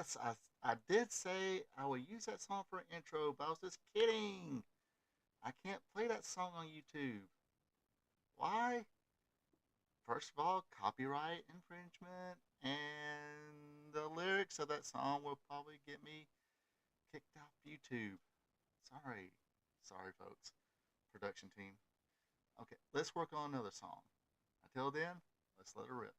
Yes, I did say I will use that song for an intro, but I was just kidding. I can't play that song on YouTube. Why? First of all, copyright infringement, and the lyrics of that song will probably get me kicked off YouTube. Sorry. Sorry, folks. Production team. Okay, let's work on another song. Until then, let's let it rip.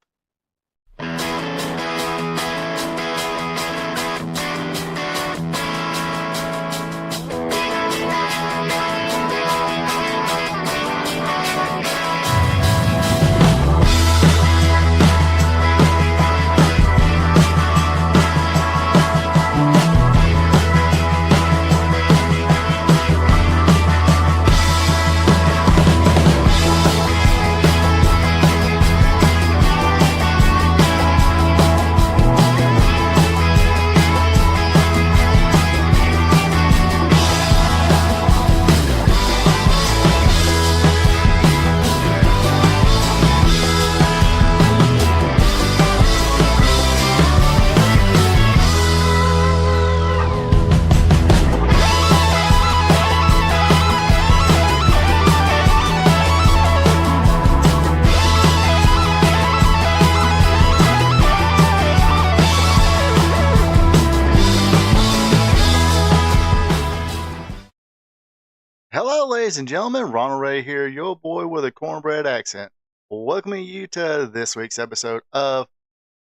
Hello, ladies and gentlemen. Ronald Ray here, your boy with a cornbread accent. Welcoming you to this week's episode of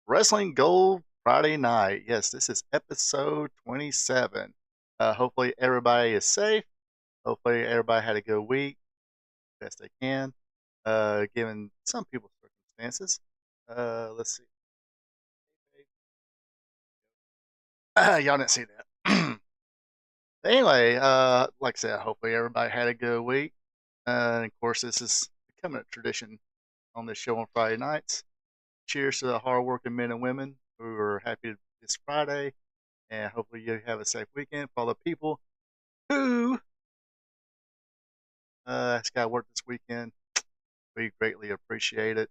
Wrestling Gold Friday Night. Yes, this is episode 27. Hopefully, everybody is safe. Hopefully, everybody had a good week, best they can, given some people's circumstances. Let's see. Y'all didn't see that. Anyway, like I said, hopefully everybody had a good week. And of course, this is becoming a tradition on this show on Friday nights. Cheers to the hardworking men and women who are happy this Friday, and hopefully you have a safe weekend. For all the people who got work this weekend, we greatly appreciate it.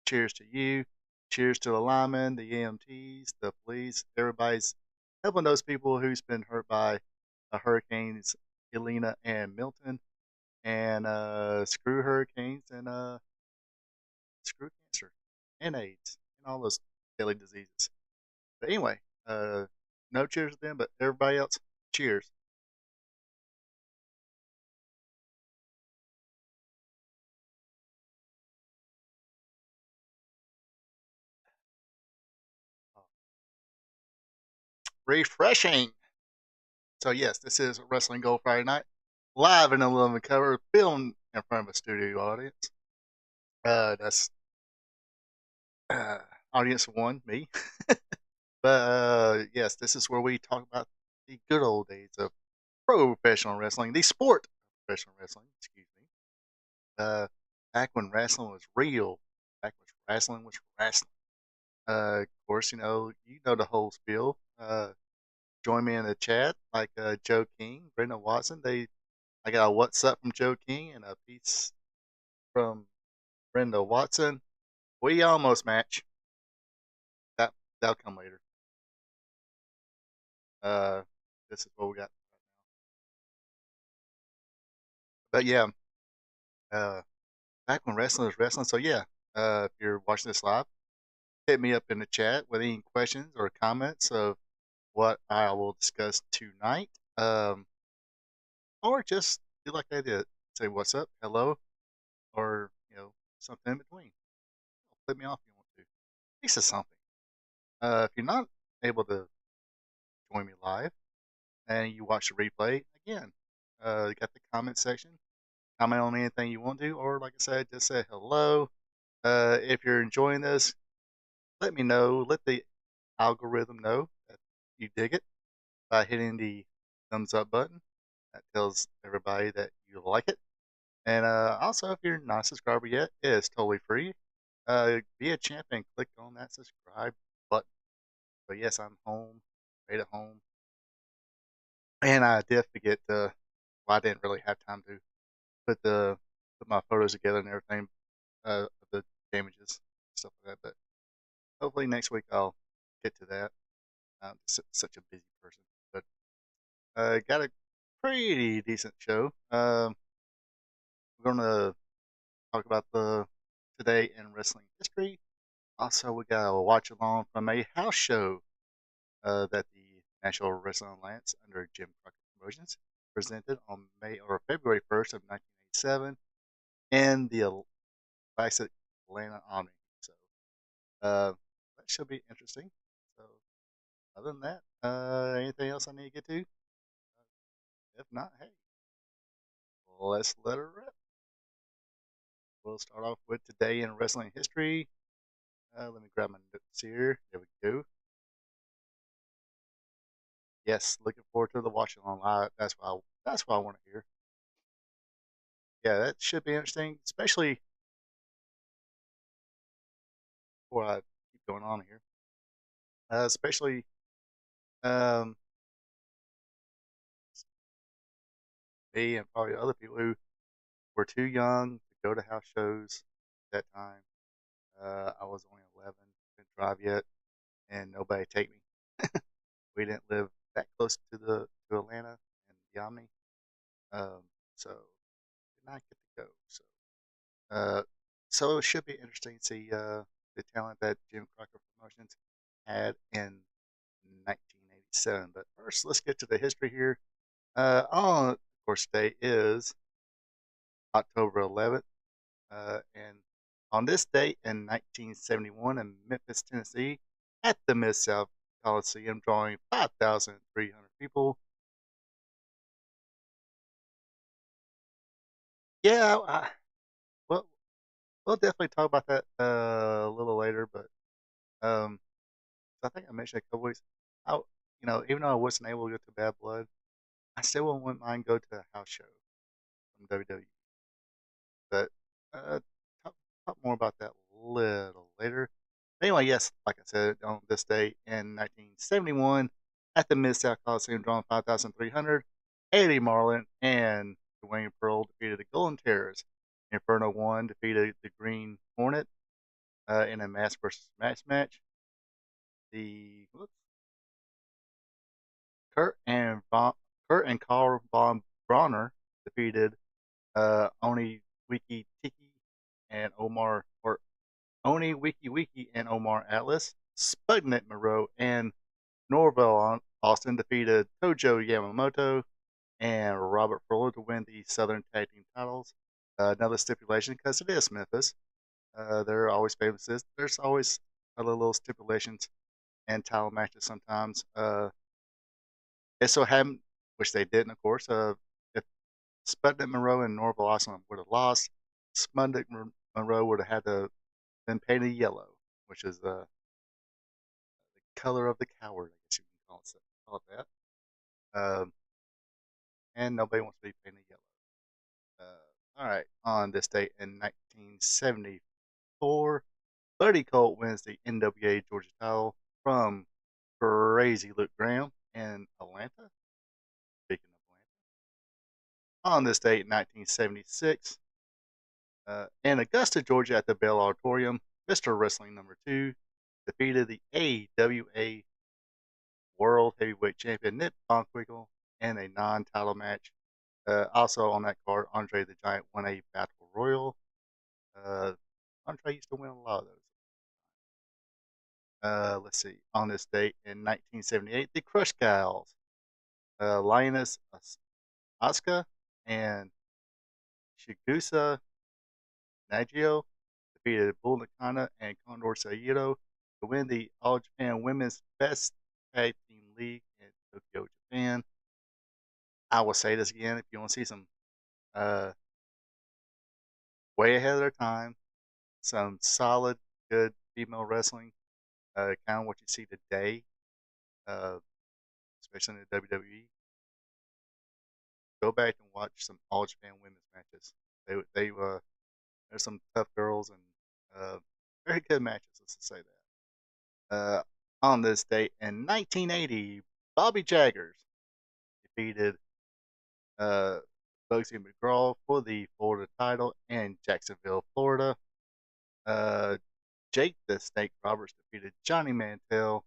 Cheers to you. Cheers to the linemen, the EMTs, the police. Everybody's helping those people who's been hurt by hurricanes Helena and Milton, and screw hurricanes, and screw cancer and AIDS and all those deadly diseases. But anyway, no cheers to them, but everybody else, cheers. Refreshing. So yes, this is Wrestling Gold Friday Night, live in the living cover, filmed in front of a studio audience. That's uh, audience one, me. But yes, this is where we talk about the good old days of professional wrestling, the sport of professional wrestling. Excuse me. Uh, Back when wrestling was real, back when wrestling was wrestling. Of course, you know the whole spiel. Join me in the chat, like Joe King, Brenda Watson. I got a what's up from Joe King and a piece from Brenda Watson. We almost match. That that'll come later. Uh, this is what we got right now. But yeah, uh, back when wrestling was wrestling. So yeah, if you're watching this live, hit me up in the chat with any questions or comments of what I will discuss tonight. Or just do like I did. Say what's up, hello, or something in between. Flip me off if you want to. At least it's something. If you're not able to join me live and you watch the replay again, you got the comment section. Comment on anything you want to, or like I said, just say hello. If you're enjoying this, let me know. Let the algorithm know that you dig it by hitting the thumbs up button. That tells everybody that you like it. And also, if you're not a subscriber yet, it is totally free. Be a champ and click on that subscribe button. But yes, I'm home, right at home. And I did forget well, I didn't really have time to put my photos together and everything of the damages, stuff like that. But hopefully next week I'll get to that. I'm just such a busy person, but got a pretty decent show. We're gonna talk about the today in wrestling history. Also, we got a watch along from a house show that the National Wrestling Alliance under Jim Crockett Promotions presented on May or February 1st of 1987 in the classic Atlanta Omni. So uh, that should be interesting. So other than that, anything else I need to get to? If not, hey, let's let her rip. We'll start off with today in wrestling history. Let me grab my notes here. There we go. Yes, looking forward to the watch along. That's what I want to hear. Yeah, that should be interesting, especially before I keep going on here. Especially um, me and probably other people who were too young to go to house shows at that time. I was only 11, couldn't drive yet, and nobody take me. We didn't live that close to Atlanta and the Omni, um, so did not get to go. Uh, so it should be interesting to see the talent that Jim Crockett Promotions had in 1987. But first, let's get to the history here. On, of course, today is October 11th, and on this date in 1971 in Memphis, Tennessee, at the Mid South Coliseum, drawing 5,300 people. Yeah, well, we'll definitely talk about that a little later, but um, I think I mentioned a couple weeks. I, even though I wasn't able to go to Bad Blood, I still wouldn't mind go to a house show from WWE. But uh, talk, talk more about that a little later. Anyway, yes, like I said, on this day in 1971, at the Mid South Coliseum, drawing 5,300, Eddie Marlin and Dwayne Pearl defeated the Golden Terrors. Inferno 1 defeated the Green Hornet in a mask versus mask match. The Kurt and Von, Kurt and Carl von Bronner defeated Oni Wiki Tiki and Omar or Oni Wiki Wiki and Omar Atlas. Sputnik Moreau and Norvell Austin defeated Tojo Yamamoto and Robert Fuller to win the Southern Tag Team titles. Another stipulation because it is Memphis. They're always famous. There's always other little stipulations and title matches sometimes. It so happened, which they didn't, of course. If Sputnik Monroe and Norville Austin would have lost, Sputnik Monroe would have had to been painted yellow, which is the color of the coward, I guess you can call it that. And nobody wants to be painted yellow. All right, on this date in 1974, Buddy Colt wins the NWA Georgia title from Crazy Luke Graham in Atlanta. Speaking of Atlanta, on this date in 1976, in Augusta, Georgia, at the Bell Auditorium, Mr. Wrestling #2 defeated the AWA World Heavyweight Champion Nick Bockwinkel in a non-title match. Also on that card, Andre the Giant won a Battle Royal. Uh, Andre used to win a lot of those. Let's see. On this date in 1978, the Crush Gals, Lioness Asuka and Shigusa Nagio defeated Bull Nakano and Condor Saito to win the All Japan Women's Best Tag Team League in Tokyo, Japan. I will say this again: if you want to see some uh, way ahead of their time, some solid, good female wrestling, kind of what you see today, uh, especially in the WWE. Go back and watch some All Japan Women's matches. There's some tough girls and very good matches. Let's just say that. On this date in 1980, Bobby Jaggers defeated uh, Bugsy McGraw for the Florida title in Jacksonville, Florida. Uh, Jake the Snake Roberts defeated Johnny Mantel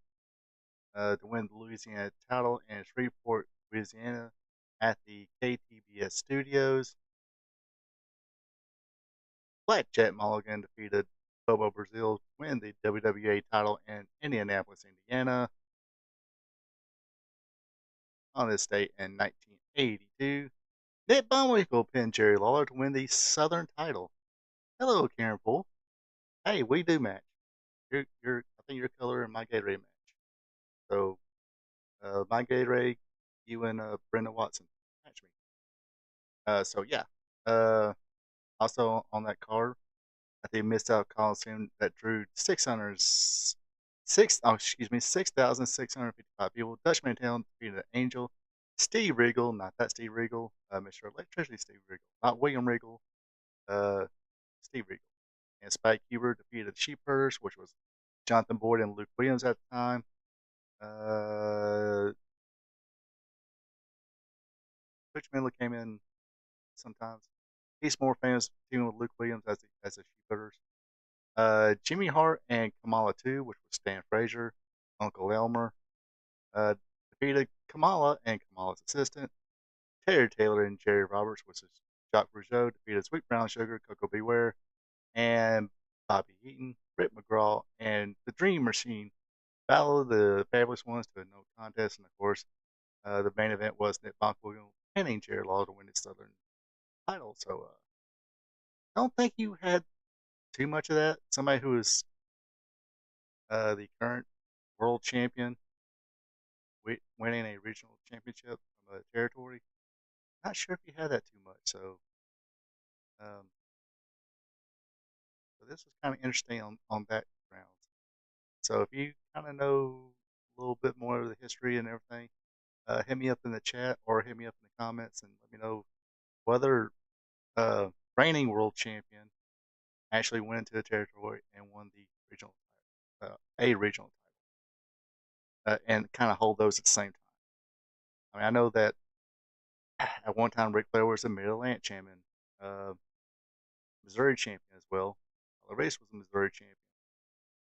to win the Louisiana title in Shreveport, Louisiana, at the KTBS studios. Blackjack Mulligan defeated Bobo Brazil to win the WWA title in Indianapolis, Indiana, on this date in 1982. Nick Bumwinkle pinned Jerry Lawler to win the Southern title. Hello, Karen Poole. Hey, we do match. I think your color and my Gatorade match. So, my Gatorade, you and Brenda Watson match me. So yeah. Uh, Also on that card, at the Missed Out Coliseum that drew 6,655 people. Dutch Mantel defeated Angel. Steve Regal, not that Steve Regal, Mr. Electricity Steve Regal, not William Regal, uh, Steve Regal. And Spike Huber defeated the Sheep Herders, which was Jonathan Boyd and Luke Williams at the time. Butch Miller came in sometimes. He's more famous teaming with Luke Williams as the Sheep Herders. Jimmy Hart and Kamala 2, which was Stan Frazier, Uncle Elmer, uh, defeated Kamala and Kamala's assistant. Terry Taylor and Jerry Roberts, which is Jacques Rougeau, defeated Sweet Brown Sugar, Coco Beware, and Bobby Eaton, Rick McGraw, and the Dream Machine. Battle of the Fabulous Ones to a no contest, and of course, the main event was Nick Bockwinkel pinning Jerry Lawler to win his Southern title. So, I don't think you had too much of that. Somebody who is the current world champion winning a regional championship from a territory. Not sure if you had that too much. Um, so this was kind of interesting on that grounds. So if you kind of know a little bit more of the history and everything, hit me up in the chat or hit me up in the comments and let me know whether uh, reigning world champion actually went into the territory and won the regional a regional title, and kind of hold those at the same time. I mean, I know that at one time Ric Flair was the Mid Atlantic champion, uh, Missouri champion as well. The race was a Missouri champion.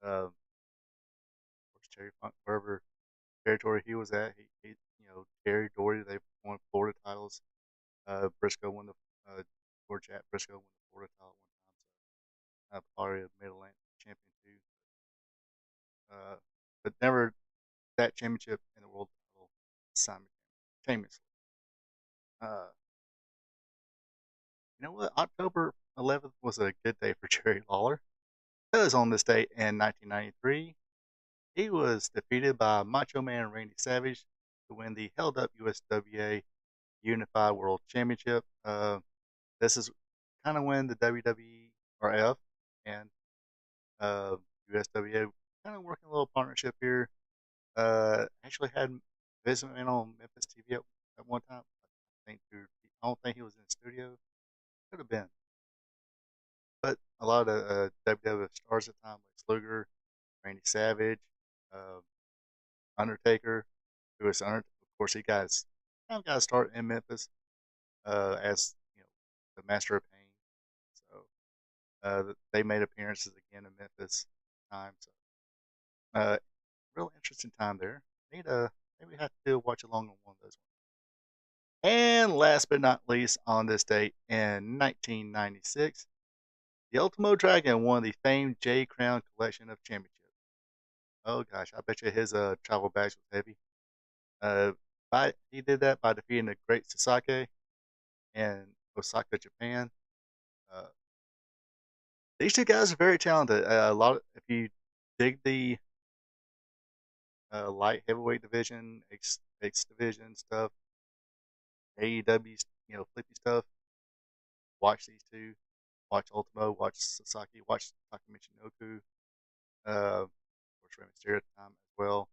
Of course, Terry Funk, wherever territory he was at, Terry Doherty, they won Florida titles. Briscoe won the George at Briscoe won the Florida title one time, so probably a Mid Atlantic champion too. But never that championship in the world title simultaneously. Uh, you know what? October 11th was a good day for Jerry Lawler. Because on this date in 1993, he was defeated by Macho Man Randy Savage to win the held up USWA Unified World Championship. This is kind of when the WWE or F and USWA kind of working a little partnership here. Actually had Vince McMahon on Memphis TV at one time. I don't think he was in the studio. Could have been, but a lot of WWF stars at the time, like Luger, Randy Savage, uh, Undertaker, who was of course he kind of got a start in Memphis as the Master of Pain. So they made appearances again in Memphis times. Real interesting time there. Maybe have to watch along on one of those ones. And last but not least, on this date in 1996, the Ultimo Dragon won the famed J Crown Collection of Championships. Oh gosh, I bet you his travel bags was heavy. Uh, he did that by defeating the Great Sasaki in Osaka, Japan. Uh, these two guys are very talented. If you dig the light heavyweight division, X division stuff, AEW's flippy stuff, watch these two. Watch Ultimo, watch Sasaki, watch Sasaki Michinoku. Of course, Rey Mysterio at the time as well.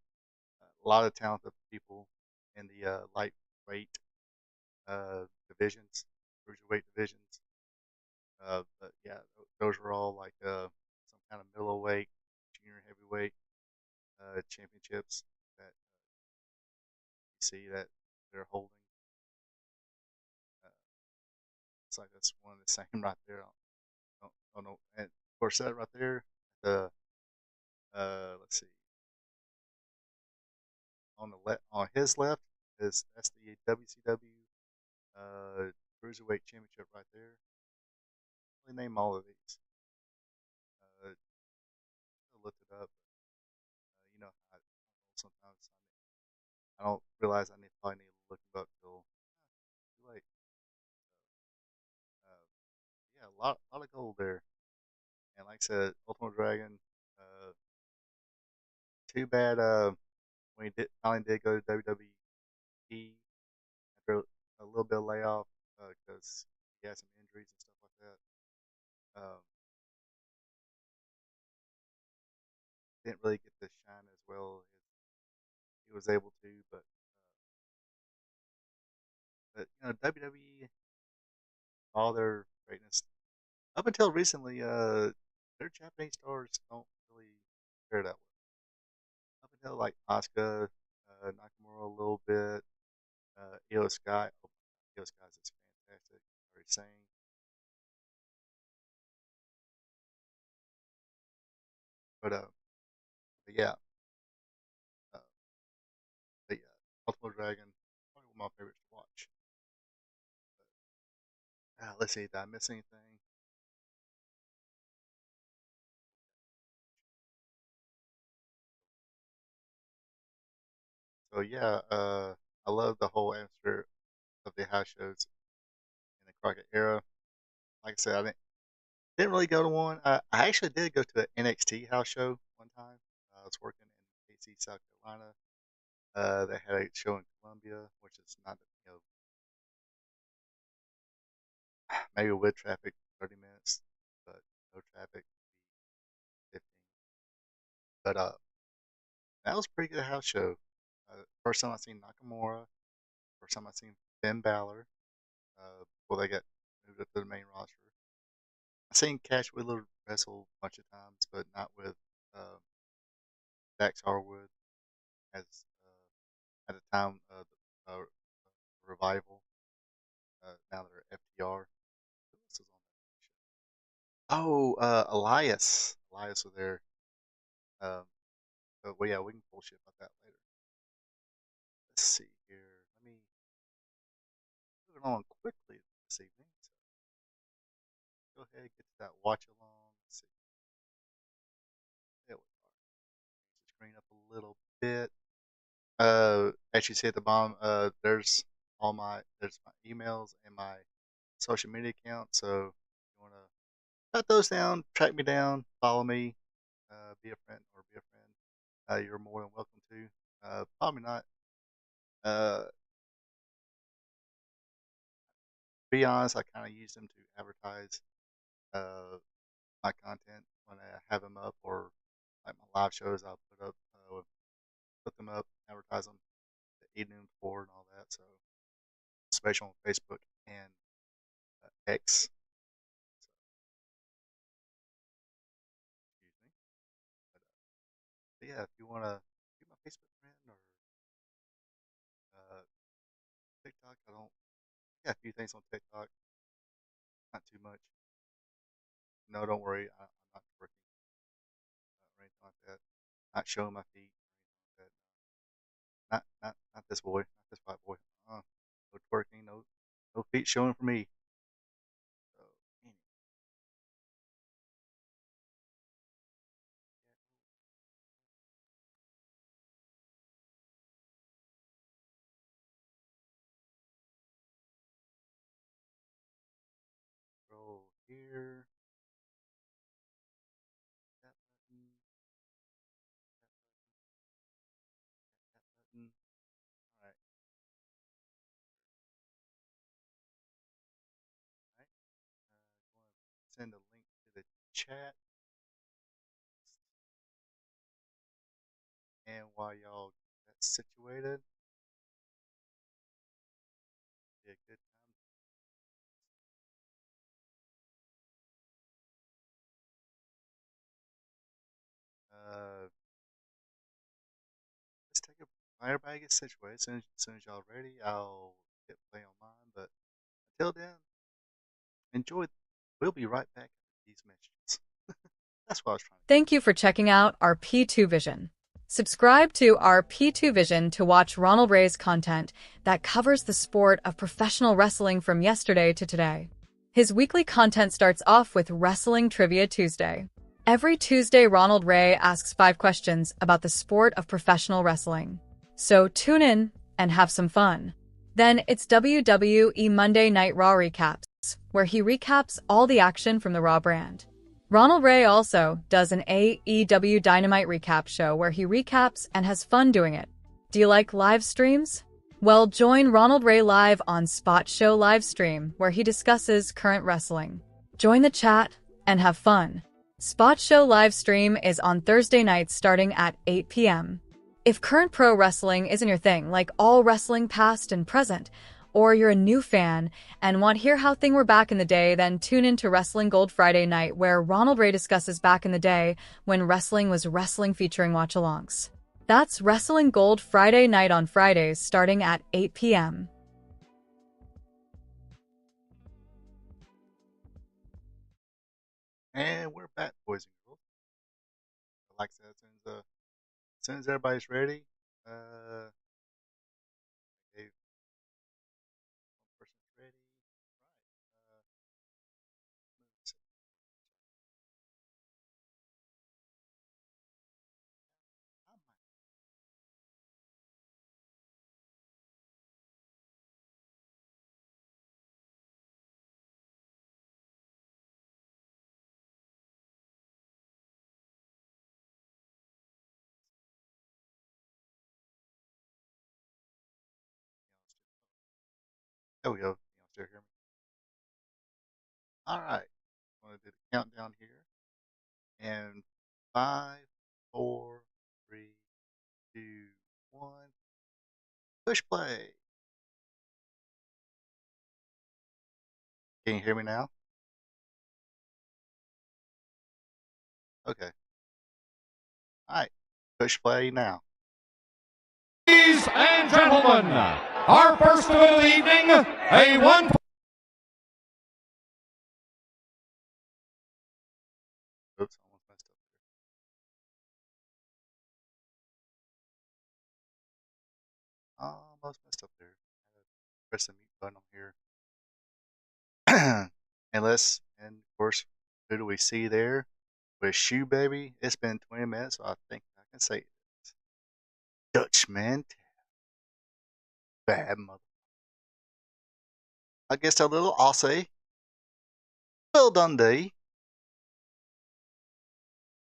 A lot of talented people in the lightweight divisions, cruiserweight divisions. But yeah, those were all like some kind of middleweight, junior heavyweight championships that you see that they're holding. Uh, it's like that's one of the same right there. Don't know. And of course, that right there, the let's see, on his left is that's the WCW Cruiserweight Championship right there. Really name all of these. I looked it up. You know, sometimes I don't realize I probably need to look them up till too late. Uh, yeah, lot of gold there. And like I said, Ultimate Dragon. Uh, too bad. When he finally did go to WWE after a little bit of layoff because he had some injuries and stuff like that. Didn't really get to shine as well as he was able to, but you know WWE, all their greatness up until recently, their Japanese stars don't really fare that well. Up until like Asuka, Nakamura a little bit, Io Sky. Oh, Io Sky is fantastic. Very saying, but but yeah, uh, but yeah, Ultimate Dragon, probably one of my favorites to watch. Let's see, did I miss anything? So yeah, I love the whole atmosphere of the house shows in the Crockett era. Like I said, I didn't really go to one. I actually did go to an NXT house show one time. I was working in KC, South Carolina. They had a show in Columbia, which is not, you know, maybe with traffic, 30 minutes, but no traffic, 15. But that was a pretty good house show. First time I seen Nakamura. First time I seen Finn Balor before they got moved up to the main roster. I seen Cash Wheeler wrestle a bunch of times, but not with uh, Dax Harwood as at the time of the revival. Now they're FTR. Who else is on that show? Oh, Elias. Elias was there. Um, well, yeah, we can bullshit about that later. Let's see here. Let me move on quickly this evening. So go ahead, get to that watch along. Let's see. There we are. Change the screen up a little bit. As you see at the bottom, there's my emails and my social media account. So if you want to cut those down, track me down, follow me, be a friend or be a friend, you're more than welcome to. Probably not. Uh, be honest, I kind of use them to advertise uh, my content when I have them up, or like my live shows. I'll put them up, advertise them the evening before and all that. So, especially on Facebook and X. So, excuse me. But yeah, if you want to be my Facebook friend or uh, TikTok, I don't. Yeah, a few things on TikTok, not too much. No, don't worry, I'm not working or anything like that. Not showing my feet or anything like that. Not this boy, not this white boy. No twerking, no feet showing for me. So, anyway, scroll here. That button, that button. All right, all right. Going to send a link to the chat, and while y'all get situated, be a good time. Uh, let's take a. While everybody gets situated, as soon as y'all ready, I'll hit play on mine. But until then, enjoy. We'll be right back after these messages. That's what I was trying to Thank you for checking out our P2 Vision. Subscribe to our P2 Vision to watch Ronald Ray's content that covers the sport of professional wrestling from yesterday to today. His weekly content starts off with Wrestling Trivia Tuesday. Every Tuesday, Ronald Ray asks 5 questions about the sport of professional wrestling. So tune in and have some fun. Then it's WWE Monday Night Raw Recaps, where he recaps all the action from the Raw brand. Ronald Ray also does an AEW Dynamite recap show where he recaps and has fun doing it. Do you like live streams? Well, join Ronald Ray live on Spot Show Livestream, where he discusses current wrestling. Join the chat and have fun. Spot Show Livestream is on Thursday nights starting at 8 p.m. If current pro wrestling isn't your thing, like all wrestling past and present, or you're a new fan and want to hear how things were back in the day, then tune in to Wrestling Gold Friday night, where Ronald Ray discusses back in the day when wrestling was wrestling, featuring watch-alongs. That's Wrestling Gold Friday night on Fridays starting at 8 p.m. And we're back, boys and girls. Like I said, as soon as everybody's ready, if one person's ready, right? I might. There we go. You still hear me? All right. I'm gonna do the countdown here, and 5, 4, 3, 2, 1. Push play. Can you hear me now? Okay. All right. Push play now. Ladies and gentlemen, our first of the evening, a one. Oops, I almost messed up there. Almost messed up there. Press the mute button on here. And of course, who do we see there? With Shoe Baby. It's been 20 minutes, so I think I can say it. Dutchman, bad mother. I guess a little Aussie. Well Dundee.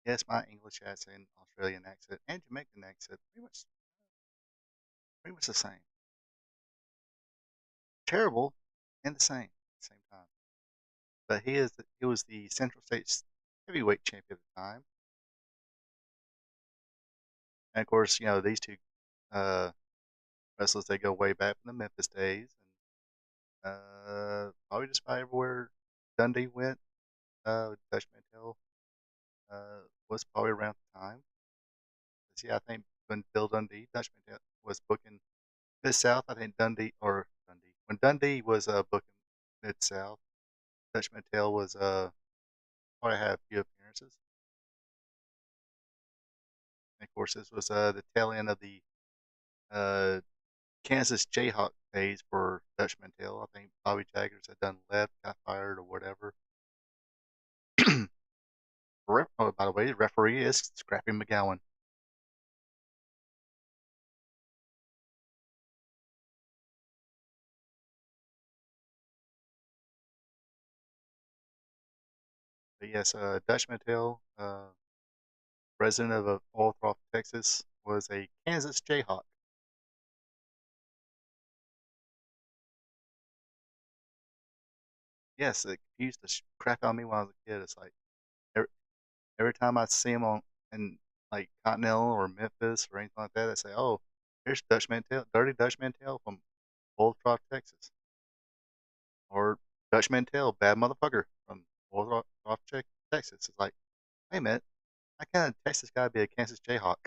Yes, my English accent, Australian accent, and Jamaican accent, pretty much the same. Terrible and the same at the same time. But he was the Central States heavyweight champion at the time. And of course, these two uh, wrestlers, they go way back from the Memphis days, and probably just about everywhere Dundee went. Dutch Mantel was probably around the time. 'Cause, yeah, I think when Bill Dundee, Dutch Mantel was booking Mid South, I think Dundee when Dundee was booking Mid South, Dutch Mantel was probably had a few appearances. And of course, this was the tail end of the uh, Kansas Jayhawk days for Dutch Mantel. I think Bobby Jaggers had done left, got fired, or whatever. Oh, by the way, the referee is Scrappy McGowan. But yes, Dutch Mantel, resident of Oilthorpe, Texas, was a Kansas Jayhawk. Yes, it confused the crap out of me when I was a kid. It's like every, every time I see him on in like Continental or Memphis or anything like that, I say, "Oh, here's Dutch Mantel, Dirty Dutch Mantel from Oilthorpe, Texas," or Dutch Mantel, bad motherfucker from Oilthorpe, Texas. It's like, hey man, I kind of Texas guy be a Kansas Jayhawk.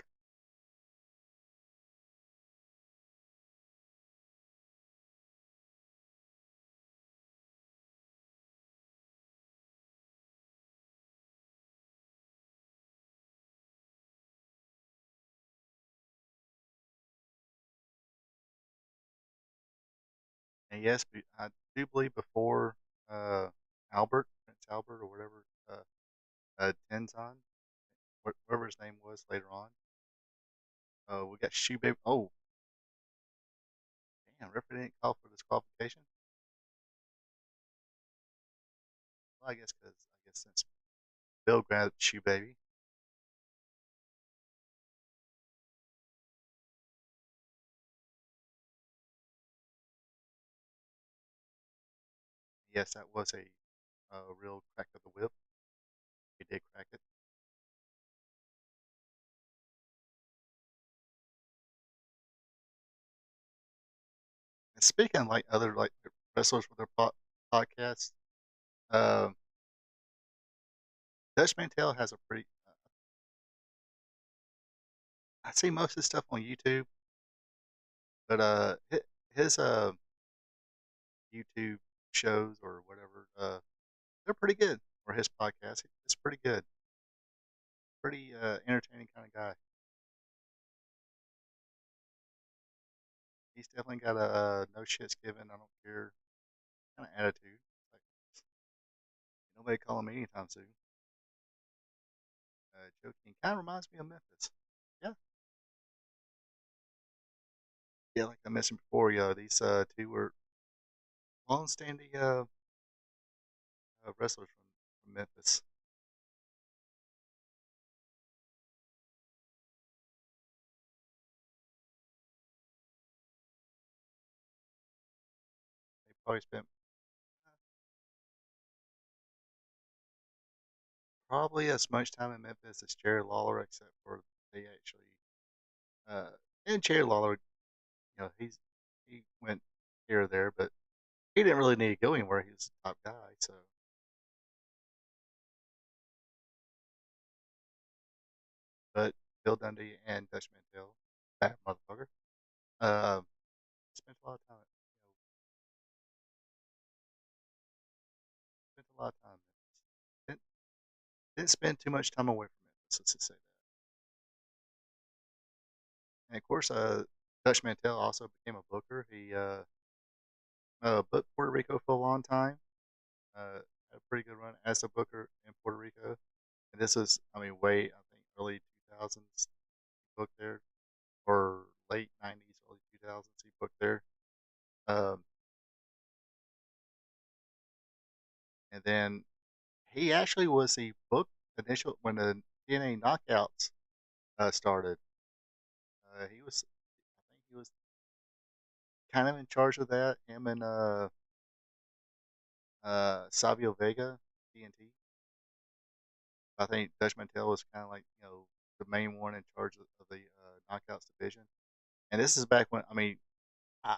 And yes, I do believe before uh, Albert, Prince Albert, or whatever, Tenzon, whatever his name was later on. We got Shoe Baby. Oh, damn, referee didn't call for disqualification. Well, I guess since Bill grabbed Shoe Baby, yes, that was a real crack of the whip. He did crack it. And speaking of like other like wrestlers with their podcasts, um, Dutch Mantel has a pretty. I see most of his stuff on YouTube, but his YouTube shows or whatever, they're pretty good. Or his podcast, it's pretty good. Pretty entertaining kind of guy. He's definitely got a no shits given, I don't care kind of attitude. Like, nobody calling me anytime soon. Joking kind of reminds me of Memphis. Yeah, yeah. Like I mentioned before, yeah, these two were long-standing wrestlers from Memphis. They probably spent probably as much time in Memphis as Jerry Lawler, except for they actually uh, and Jerry Lawler, he went here or there, but he didn't really need to go anywhere. He was the top guy, so. But Bill Dundee and Dutch Mantel, that motherfucker, uh, spent a lot of time. Spent a lot of time. In Memphis. Didn't spend too much time away from Memphis. Let's just say that. And of course, Dutch Mantel also became a booker. He booked Puerto Rico for a long time. Had a pretty good run as a booker in Puerto Rico. And this is, I mean, I think early 2000s he booked there, or late 90s, early 2000s he booked there. Um, and then he actually was the book initial when the TNA knockouts started. I think he was kind of in charge of that. Him and Savio Vega, TNT. I think Dutch Mantel was kind of like the main one in charge of the knockouts division. And this is back when I mean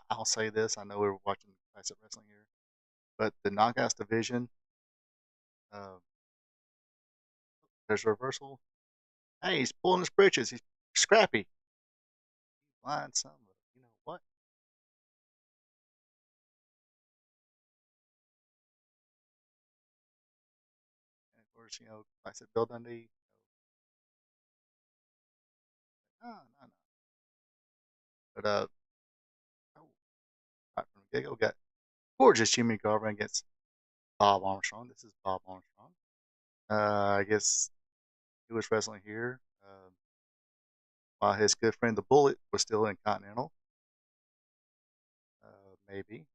I'll say this. I know we were watching classic wrestling here, but the knockouts division, uh, there's a reversal. Hey, he's pulling his britches. He's scrappy. Blind son of you know what? And of course, I said Bill Dundee. No, no, no. But oh, right from the get go, got gorgeous Jimmy Garvin against Bob Armstrong. This is Bob Armstrong. I guess he was wrestling here while his good friend the Bullet was still in Continental. Maybe,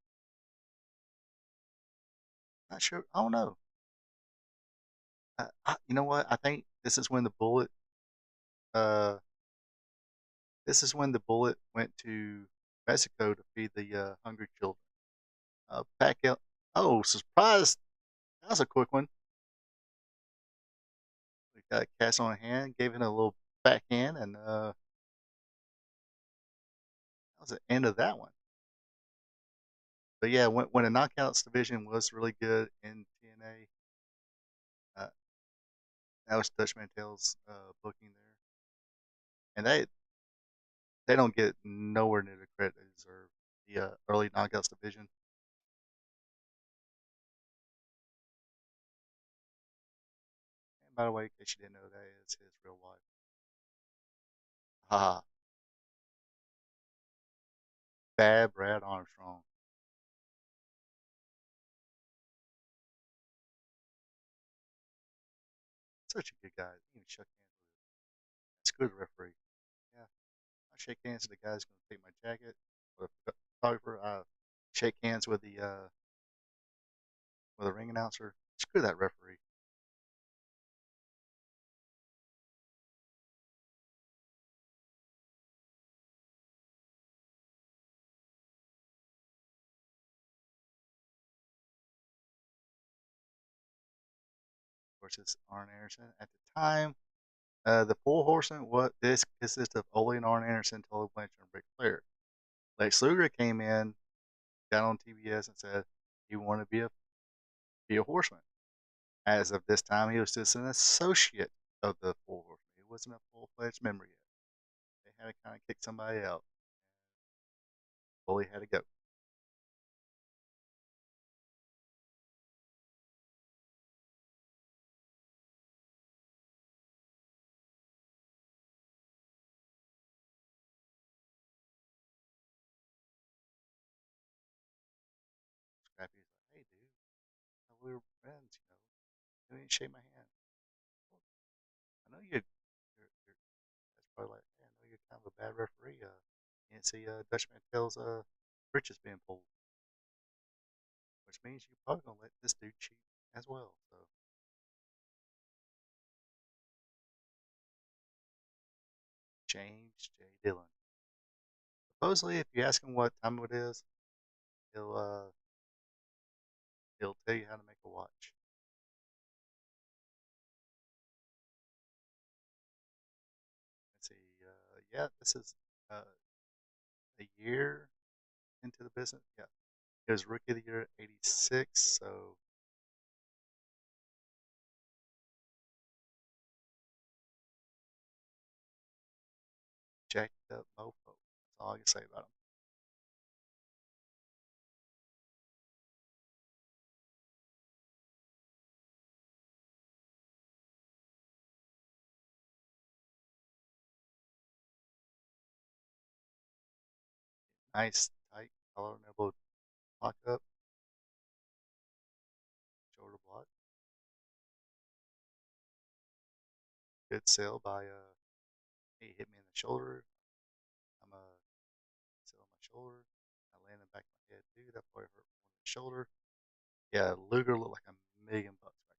not sure. I don't know. You know what? I think this is when the Bullet. Uh, this is when the Bullet went to Mexico to feed the hungry children. Back out. Oh, surprise! That was a quick one. We got Cass on hand, gave it a little backhand, and that was the end of that one. But yeah, when the knockouts division was really good in TNA, that was Dutch Mantel's booking there, and they don't get nowhere near the credit they deserve. The early knockouts division. And by the way, in case you didn't know, that is his real wife. Ha! Bad Brad Armstrong. Such a good guy. He even shook hands with him. Screw the referee. Yeah, I shake hands with the guy who's going to take my jacket. Or the photographer. I shake hands with the ring announcer. Screw that referee. Of course, it's Arn Anderson. At the time, the Four Horsemen, what this consists of Ole and Arn Anderson, Tully Blanchard, and Ric Flair. Lex Luger came in, got on TBS, and said he wanted to be a horseman. As of this time, he was just an associate of the Four Horsemen. He wasn't a full fledged member yet. They had to kind of kick somebody out. Bully had to go. Scrappy's like, hey, dude, we were friends, you know. You didn't shake my hand. Well, I know you're that's probably like, hey, I know you're kind of a bad referee. You didn't see Dutch Mantel's britches being pulled, which means you're probably going to let this dude cheat as well. So, James J. Dillon. Supposedly, if you ask him what time it is, he'll uh, he'll tell you how to make a watch. Let's see. Yeah, this is a year into the business. Yeah, he was rookie of the year '86. So jacked up mofo. That's all I can say about him. Nice tight collar and elbow lock up, shoulder block. Good sell by he hit me in the shoulder. I'm sell on my shoulder. I landed back on my head too. That probably hurt more than the shoulder. Yeah, Luger looked like $1,000,000 back then.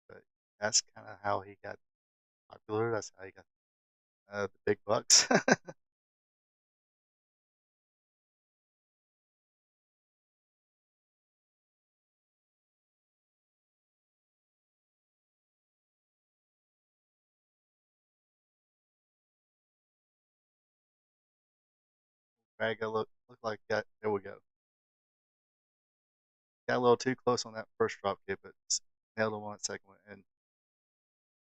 But that's kind of how he got popular. That's how he got the big bucks. Brad got look like got there we go. Got a little too close on that first drop kick, but nailed him on that second one. And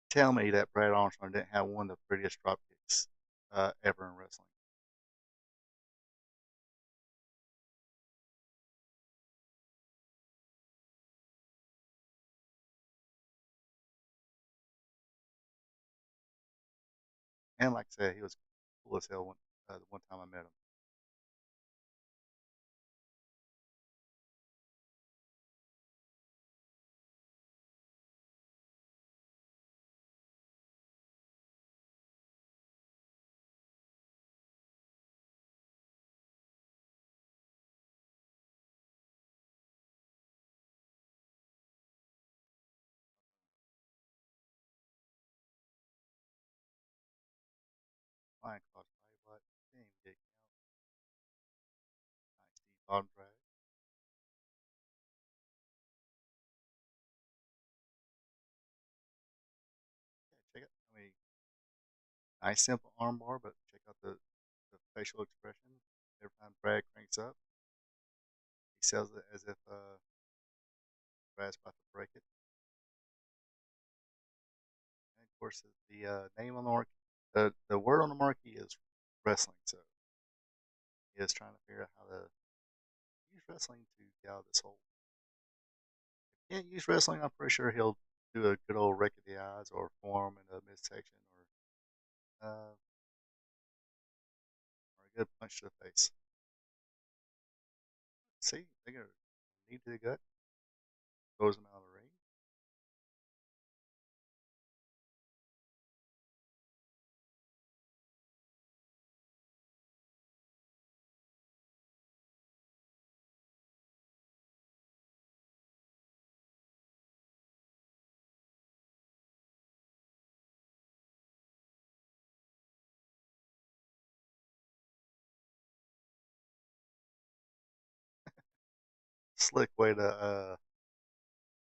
tell me that Brad Armstrong didn't have one of the prettiest drop kicks ever in wrestling. And like I said, he was cool as hell the one time I met him. Flying cross body block. Didn't even get count. Nice deep bottom drag. Yeah, check it. I mean, nice simple arm bar, but check out the facial expression. Every time Brad cranks up, he sells it as if Brad's about to break it. And of course, the name on the marquee, the word on the marquee is wrestling. So he is trying to figure out how to use wrestling to get out of this hole. If he can't use wrestling, I'm pretty sure he'll do a good old rake of the eyes or form in the midsection or good punch to the face. See, they go knee to the gut, throws him out of the ring. Slick way to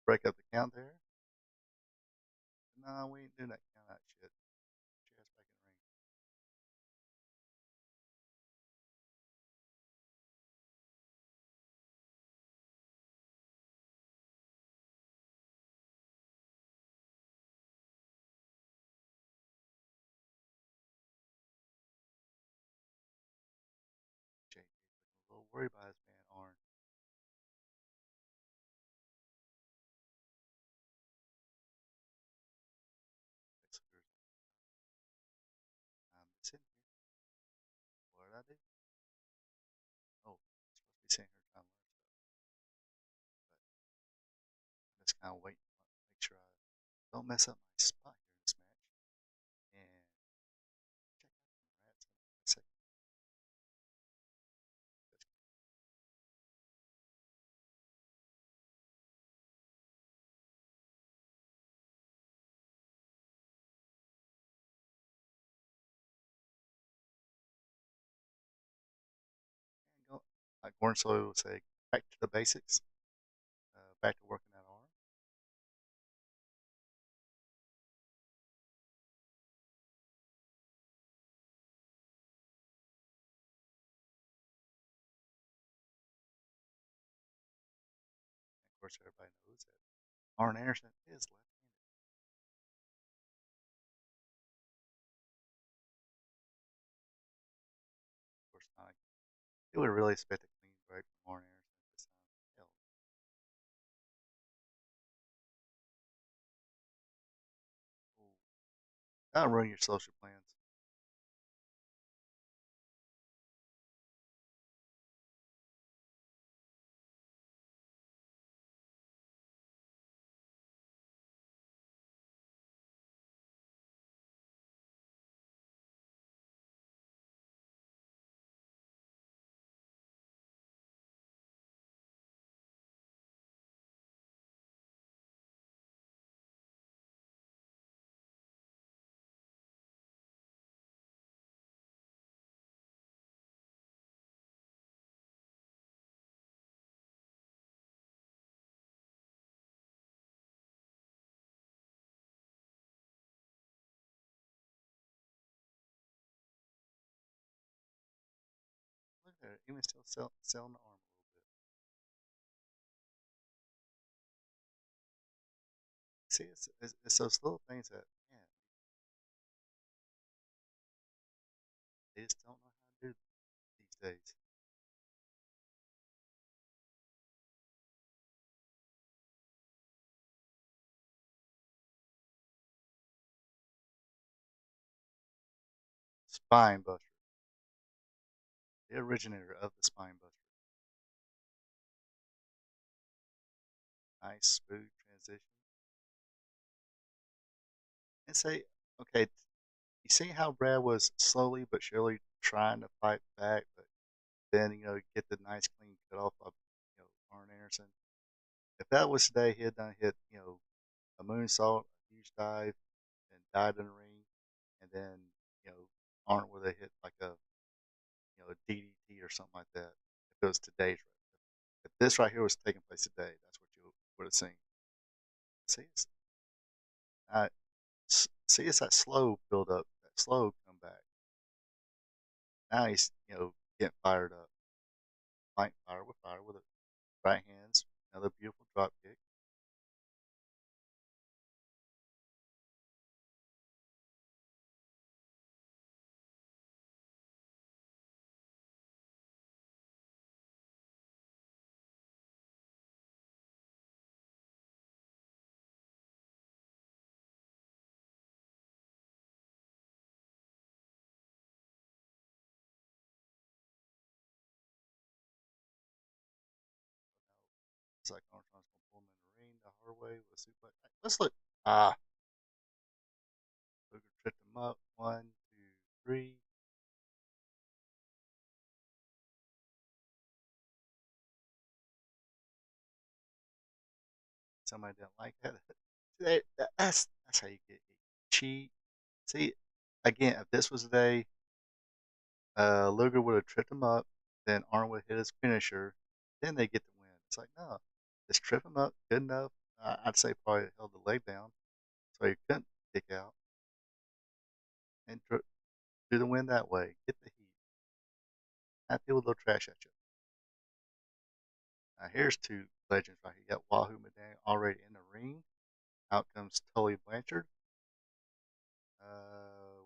break up the count there. No, we ain't doing that count out shit. She has back in the ring. JD's looking a little worried about his man Arn. I'm sitting here. What did I do? Oh, I'm supposed to be sitting here trying to learn stuff. But I'm just kind of waiting to make sure I don't mess up my spot here in this match. And check out the rats in a second. And go, like Warren Soy would say, back to the basics. Back to working that arm. And of course, everybody knows that Arn Anderson is left-handed. Of course, not. You would really expect a clean break from Arn Anderson at this time. Hell, oh, that'll ruin your social plans. Look at it, even still selling the arm a little bit. See, it's those little things that, man, they just don't know how to do these days. Spine buster, the originator of the spine buster. Nice, smooth transition. And say, okay, you see how Brad was slowly but surely trying to fight back, but then get the nice clean cut off of Arn Anderson. If that was today, he had done hit a moonsault, a huge dive, and died in the ring, and then Arn would have hit like a DDT or something like that. If it was today's if this right here was taking place today, that's what you would have seen. See, uh, it's that slow build up, that slow comeback. Now he's getting fired up, fighting fire with it, right hands, another beautiful drop kick. It's like Armstrong's gonna pull him in the ring the hard way with a suplex. Let's look. Ah, Luger tripped him up. One, two, three. Somebody didn't like that. That's how you get cheat. See, again, if this was the day Luger would have tripped him up, then Arn would hit his finisher, then they get the win. It's like, no, just trip him up, good enough. I'd say probably held the leg down so he couldn't kick out and do the win that way. Get the heat. Not people throw trash at you. Now here's two legends right here. You got Wahoo Madang already in the ring. Out comes Tully Blanchard.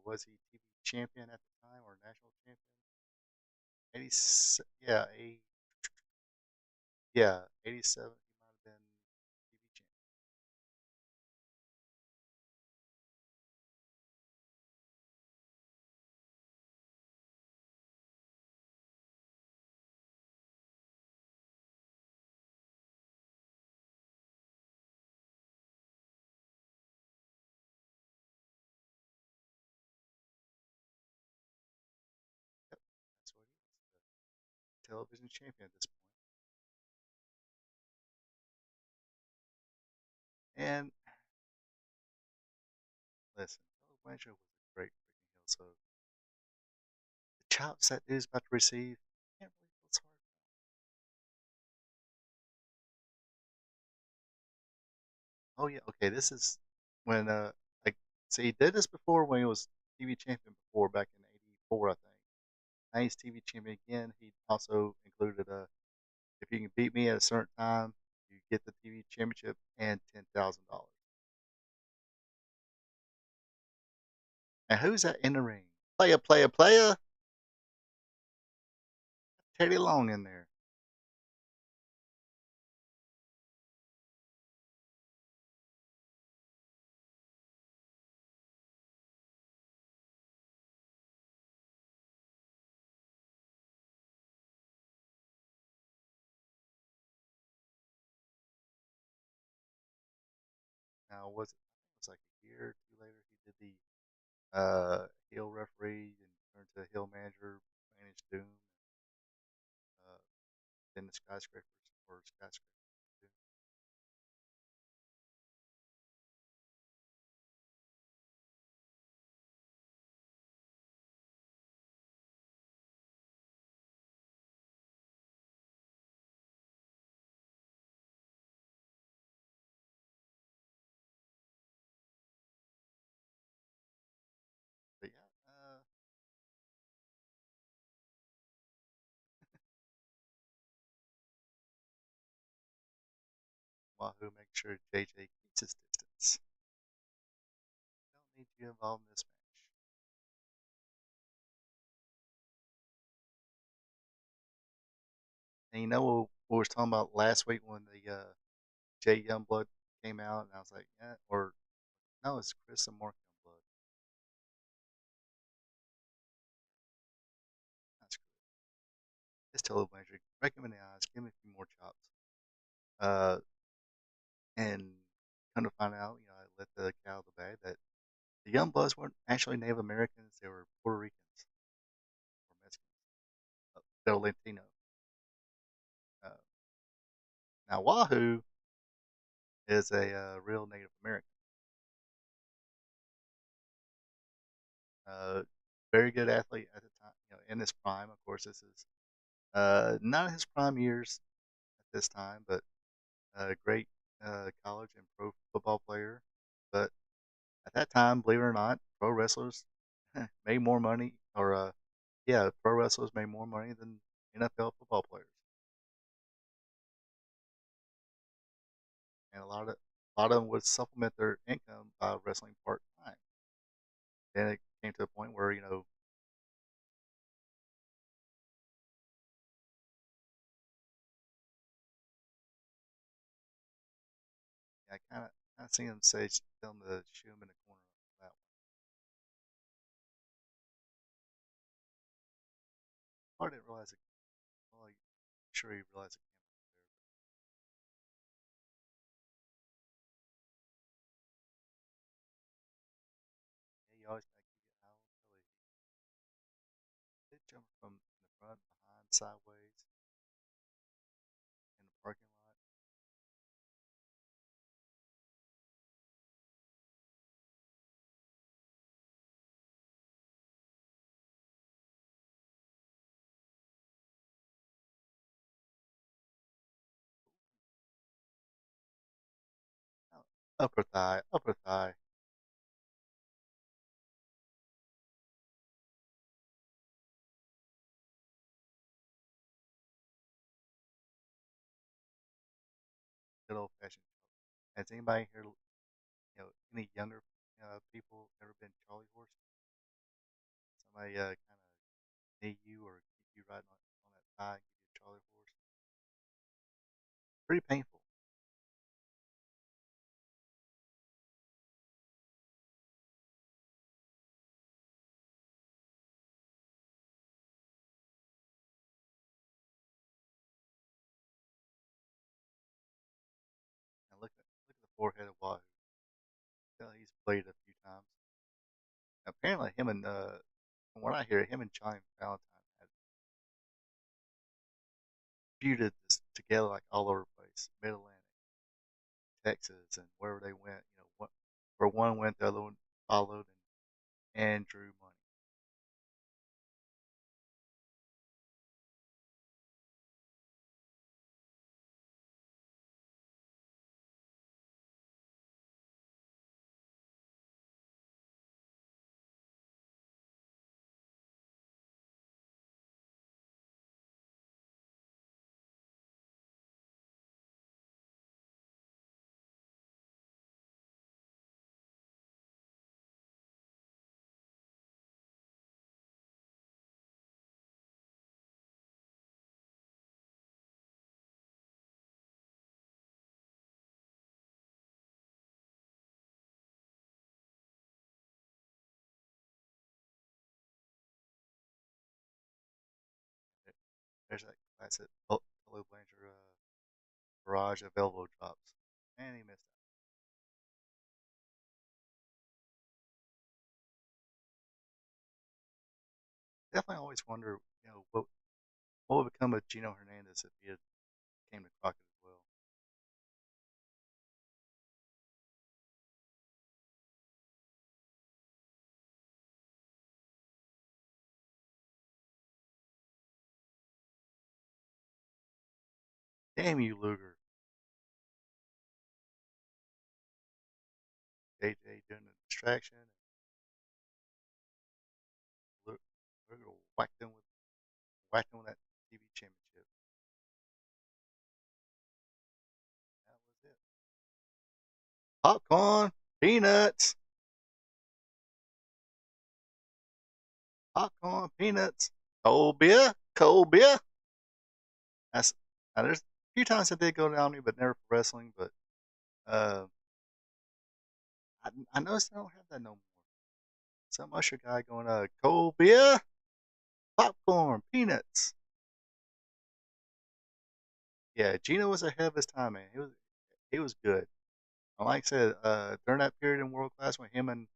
Was he TV champion at the time or national champion? 80, yeah, 80, yeah, 87. He might have been TV champion. Yep, that's what he is. The television champion at this point. And listen, Tully Blanchard was a great freaking heel. So the chops that dude's about to receive, can't really feel sorry. Oh yeah, okay. This is when like see he did this before when he was TV champion before back in '84, I think. Now he's TV champion again. He also included if you can beat me at a certain time, you get the TV championship and $10,000. And who's that in the ring? Playa, playa, playa. Teddy Long in there. Now was it? It was like a year or two later. He did the heel referee and turned to heel manager, managed Doom, uh, then the skyscrapers or skyscrapers. But yeah, Wahoo makes sure JJ keeps his distance. Don't need you involved in this match. And you know what we were talking about last week when the Jay Youngblood came out, and I was like, yeah, or no, it's Chris and Mark Youngblood. That's good. Just tell the manager, break him in the eyes, give him a few more chops. Uh, and come to find out, I let the cat out of the bag that the Youngbloods weren't actually Native Americans; they were Puerto Ricans or Mexicans. They're Latino. Uh, now Wahoo is a real Native American. Uh, very good athlete at the time, in his prime. Of course, this is not his prime years at this time, but a great college and pro football player. But at that time, believe it or not, pro wrestlers made more money, or yeah, pro wrestlers made more money than NFL football players, and a lot of them would supplement their income by wrestling part time. Then it came to a point where I kind of seen them say tell them to shoot him in the corner on that one. I didn't realize it. Well, I'm sure he realized it. Jumping from the front, behind, sideways, in the parking lot. Oh, upper thigh, upper thigh. Good old fashioned. Has anybody here, any younger people ever been Charlie horse? Somebody kind of knee you or keep you riding on that thigh and give you a Charlie horse? Pretty painful. Now look at the forehead of Wahoo. Yeah, he's played a few times. Apparently, him and from what I hear, him and Johnny Valentine had feuded this together like all over the place, Mid Atlantic, Texas, and wherever they went. Where one went, the other one followed and drew money. There's that classic Tully Blanchard barrage of elbow drops. Man, he missed that. Definitely always wonder, what would become of Gino Hernandez if he had came to Crockett as well. Damn you, Luger. JJ doing the distraction. Luger whacked him with that TV championship. That was it. Popcorn, peanuts, popcorn, peanuts, cold beer, cold beer. That's there's a few times I did go to Omni, but never for wrestling. But uh, I noticed they don't have that no more. Some usher guy going, cold beer, popcorn, peanuts. Yeah, Gino was ahead of his time, man. He was good. And like I said, during that period in World Class when him and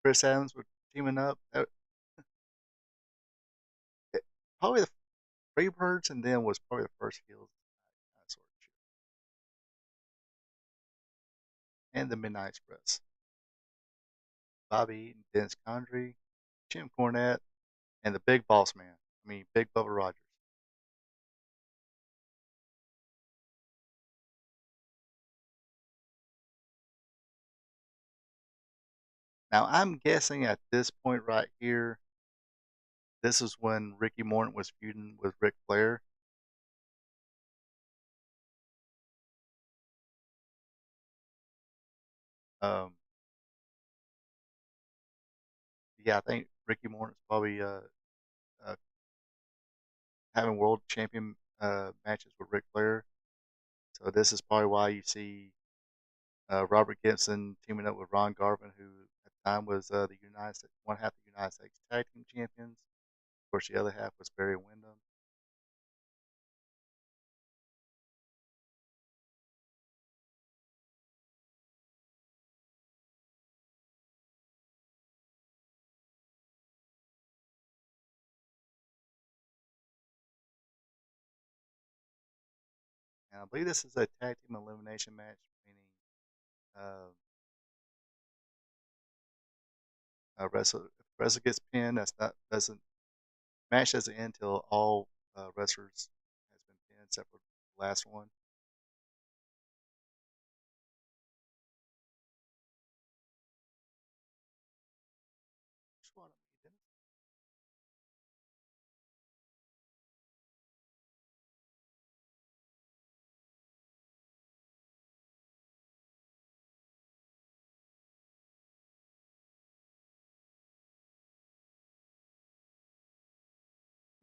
Chris Adams were teaming up, it, probably the Freebirds and then was probably the first heels, that sort of shit. And the Midnight Express. Bobby Eaton, Dennis Condrey, Jim Cornette, and the Big Boss Man. I mean, Big Bubba Rogers. Now, I'm guessing at this point right here, this is when Ricky Morton was feuding with Ric Flair. Um, yeah, I think Ricky Morton's probably uh, having world champion matches with Ric Flair. So this is probably why you see Robert Gibson teaming up with Ron Garvin, who at the time was the United States, one half the United States Tag Team Champions. Of course, the other half was Barry Windham. And I believe this is a tag team elimination match, meaning uh, wrestler gets pinned. That's not doesn't match doesn't end until all wrestlers has been pinned except for the last one. Which one?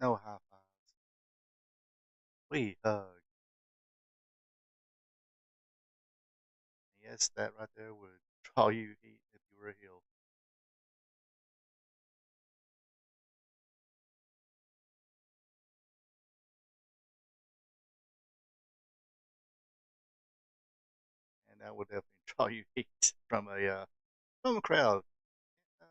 No high fives. We hug. Yes, that right there would draw you heat if you were a heel. And that would definitely draw you heat from a crowd. Uh,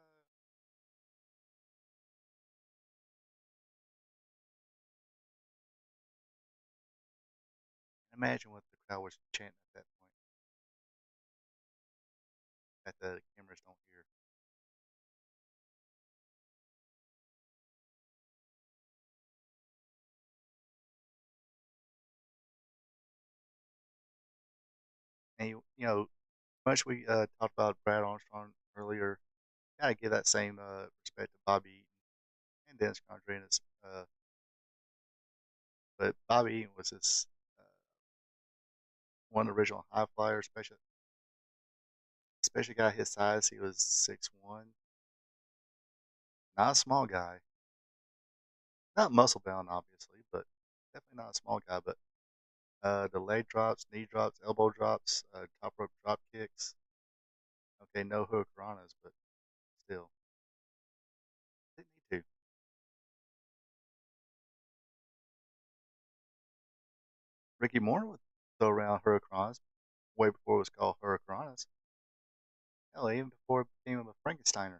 Imagine what the crowd was chanting at that point that the cameras don't hear. And much we talked about Brad Armstrong earlier, gotta give that same respect to Bobby Eaton and Dennis Condreras. But Bobby Eaton was this one original high flyer, especially guy his size. He was 6'1", not a small guy, not muscle bound obviously, but definitely not a small guy. But the leg drops, knee drops, elbow drops, top rope drop kicks. Okay, no hurricanranas, but still, didn't need to. Ricky Morton would throw around hurricanranas way before it was called hurricanranas. Hell, even before it became a Frankensteiner.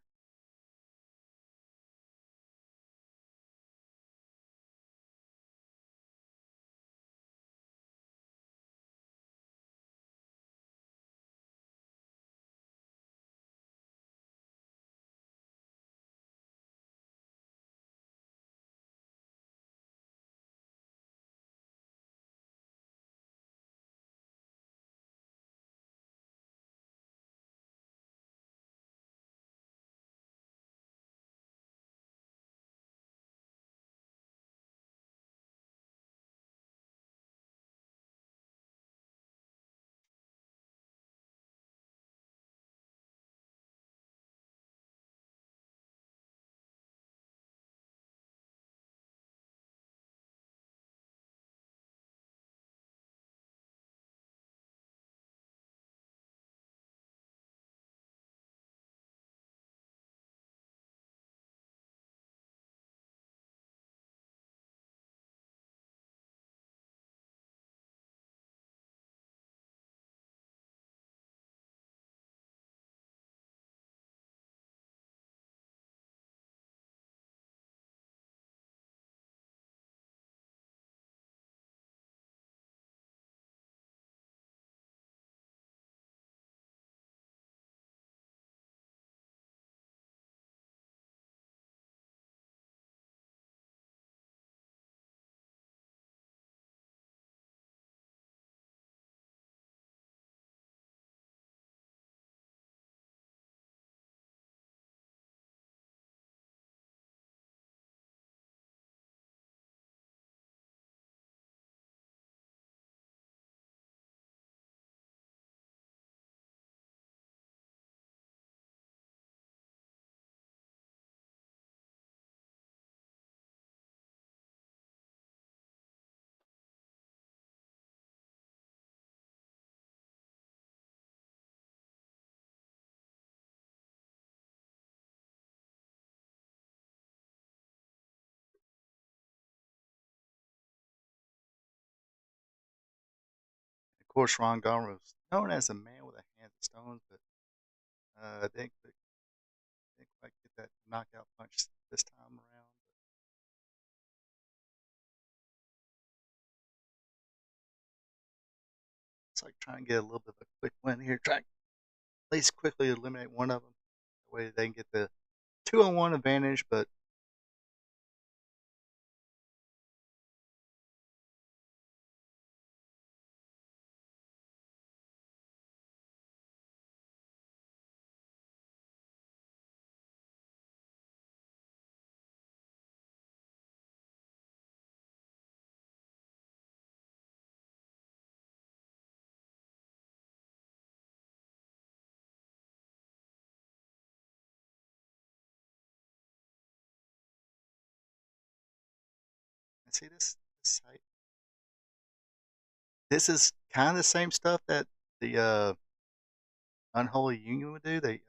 Of course, Ron Garner was known as a man with a hand of stones, but didn't quite get that knockout punch this time around. It's like trying to get a little bit of a quick win here. Try to at least quickly eliminate one of them. That way they can get the 2-on-1 advantage, but see this site. This is kind of the same stuff that the unholy union would do. They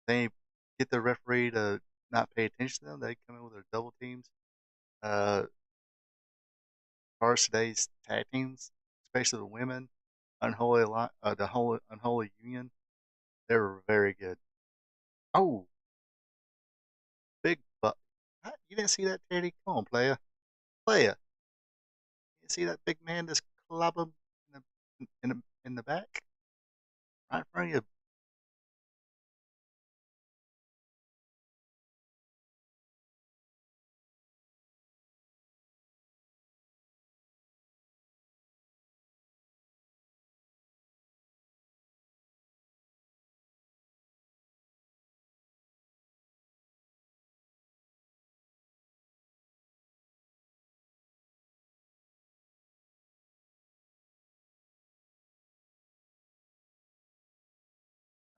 get the referee to not pay attention to them. They come in with their double teams. As far as today's tag teams, especially the women, the whole unholy union, they were very good. Oh, big butt! You didn't see that, Teddy? Come on, player. You see that big man just club him in the back, right in front of you.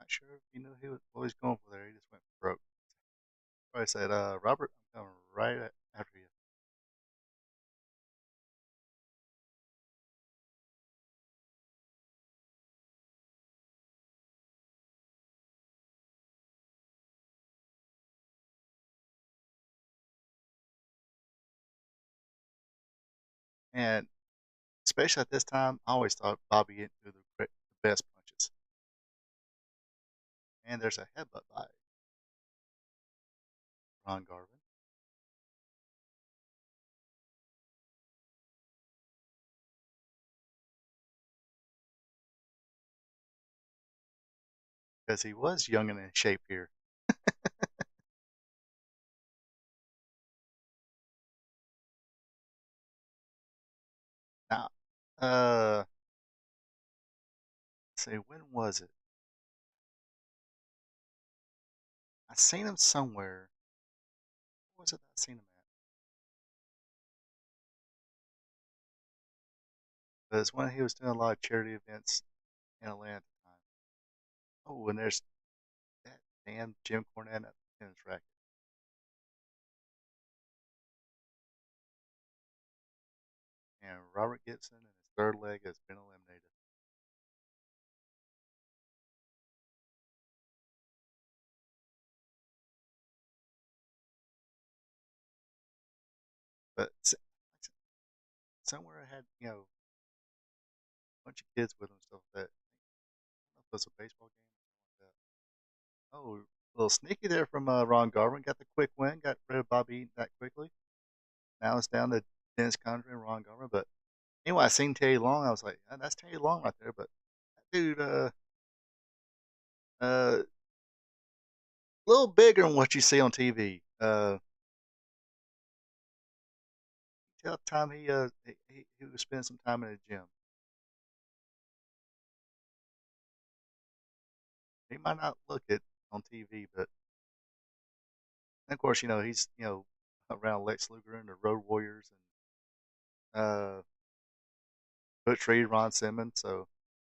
Not sure if he knew what he was going for there. He just went broke. Probably said, "Robert, I'm coming right after you." And especially at this time, I always thought Bobby didn't do the best punches. And there's a headbutt by Ron Garvin because he was young and in shape here. Now, let's see, when was it? I seen him somewhere. What was it that I seen him at? But it's when he was doing a lot of charity events in Atlanta at the time. Oh, and there's that damn Jim Cornette at the tennis racket. And Robert Gibson and his third leg has been eliminated. But somewhere I had, a bunch of kids with him and stuff like that. I don't know if it was a baseball game or something like that. Oh, a little sneaky there from Ron Garvin. Got the quick win. Got rid of Bobby Eaton that quickly. Now it's down to Dennis Condrey and Ron Garvin. But anyway, I seen Teddy Long. I was like, that's Teddy Long right there. But that dude, a little bigger than what you see on TV. Tell the time he was spending some time in the gym. He might not look it on TV, but of course, he's around Lex Luger and the Road Warriors and Butch Reed, Ron Simmons. So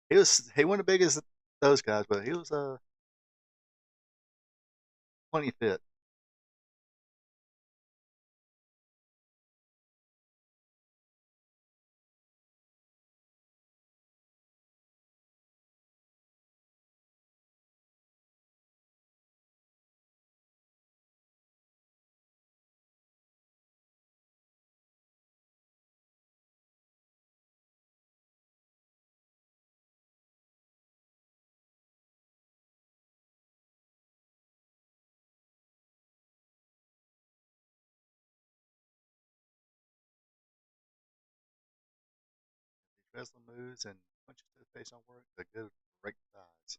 he wasn't as big as those guys, but he was plenty fit. wrestling moves and punches to the face don't work, the good break thighs.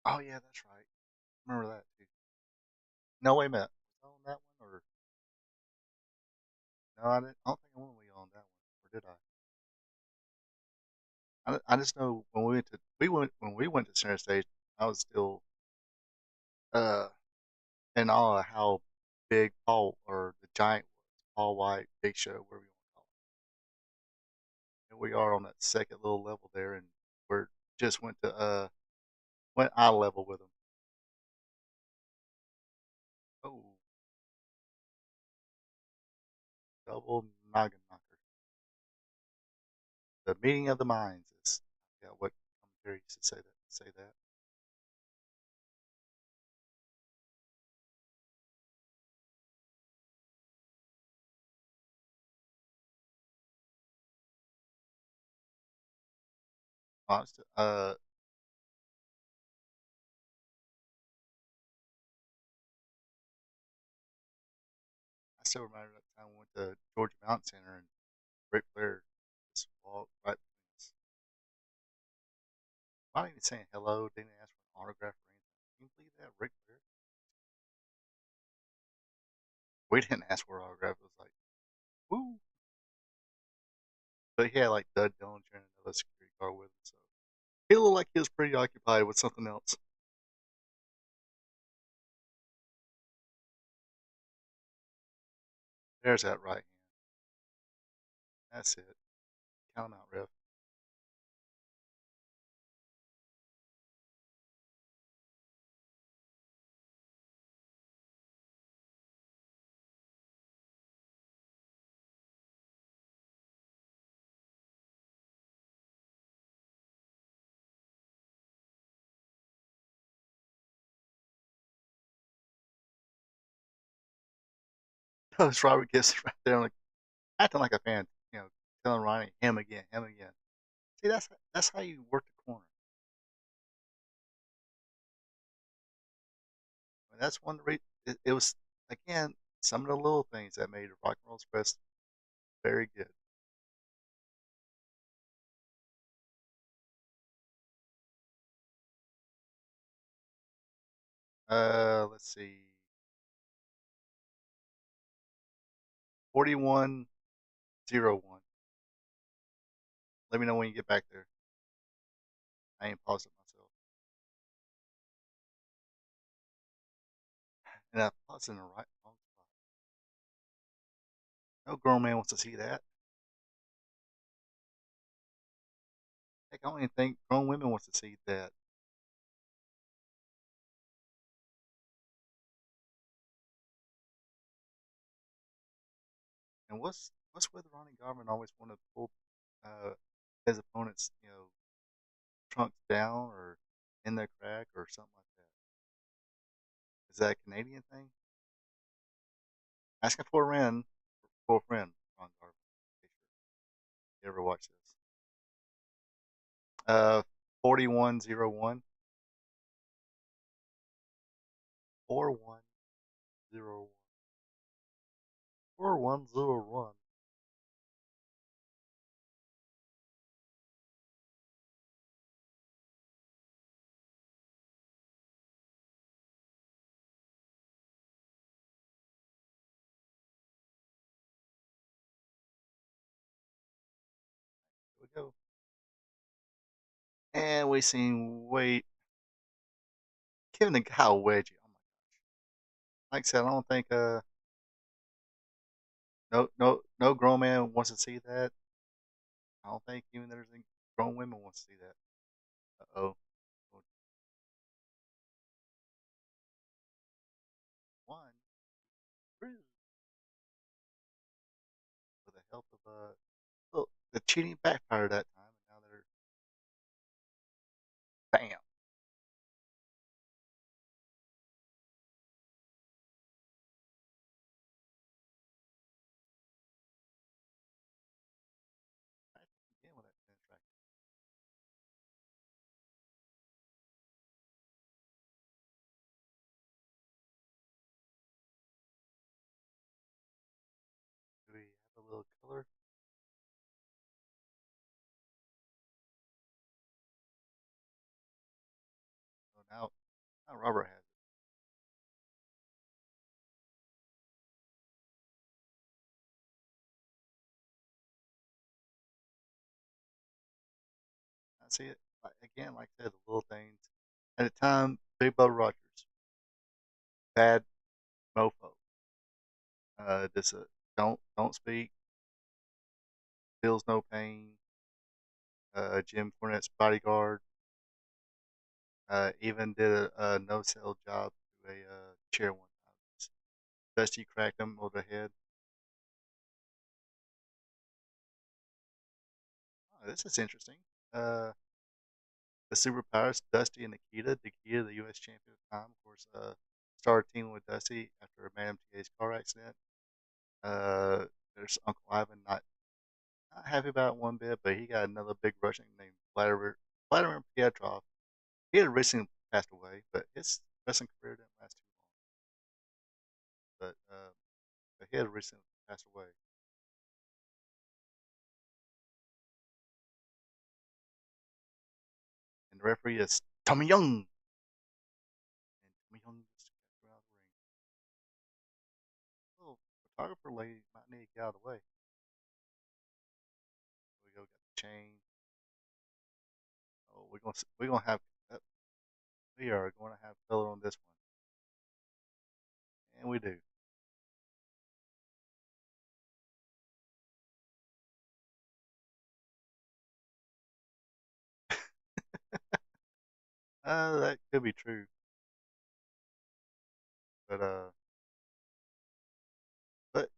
Oh yeah, that's right. Remember that too. No, wait a minute. Was I on that one or no? I didn't. I don't think I went on that one, or did I? I just know when we went to center stage, I was still uh in awe of how big Paul or the giant was. Paul White, Big Show, whatever you want to call it. And we are on that second little level there, and we're just went eye level with them. Oh, double noggin knocker. The meeting of the minds is yeah. What commentary used to say that? Say that. Honest, I still remember that time we went to Georgia Mountain Center and Ric Flair just walked right between us. Not even saying hello, didn't ask for an autograph or anything. Can you believe that? Ric Flair? We didn't ask for an autograph. It was like, woo. But he had like Dud Dillinger and another security guard with him. So he looked like he was pretty occupied with something else. There's that right hand. That's it. Count him out, ref. Notice Robert gets right there, like acting like a fan, telling Ronnie him again, him again. See, that's how you work the corner. I mean, that's one reason it was again some of the little things that made Rock and Roll Express very good. Let's see, 4101. Let me know when you get back there. I ain't paused it myself, and I paused in the right wrong spot. No grown man wants to see that. Heck, I don't even think grown women wants to see that. And what's with Ronnie Garvin always want to pull uh, his opponents, trunks down or in their crack or something like that? Is that a Canadian thing? Asking for a friend, Ron Garvin. You ever watch this? 4101. 4101. 4101. Here we go. And we seen wait giving the guy a wedgie. Oh my gosh. Like I said, I don't think no grown man wants to see that. I don't think even there's any grown women wants to see that. Uh oh. One, two, with the help of well, the cheating backfired that time, and now they're bam. Again with that finish right. now Robert has it. I see it again, like I said, the little things. At the time, Big Bo Rogers, bad mofo. Just don't speak, feels no pain. Jim Cornette's bodyguard. Even did a no sell job to a chair one time. Dusty cracked him over the head. Oh, this is interesting. Uh, the superpowers, Dusty and Nikita. Nikita, the U.S. champion at the time, of course, started teaming with Dusty after Madame TA's car accident. Uh, there's Uncle Ivan, not happy about it one bit, but he got another big Russian named Vladimir Pietrov. He had recently passed away, but his wrestling career didn't last too long. But he had recently passed away. And the referee is Tommy Young. And Tommy Young just got out of the ring. Oh, photographer lady might need to get out of the way. We go, got the chain. Oh, we're gonna have we are going to have color on this one, and we do. That could be true, but but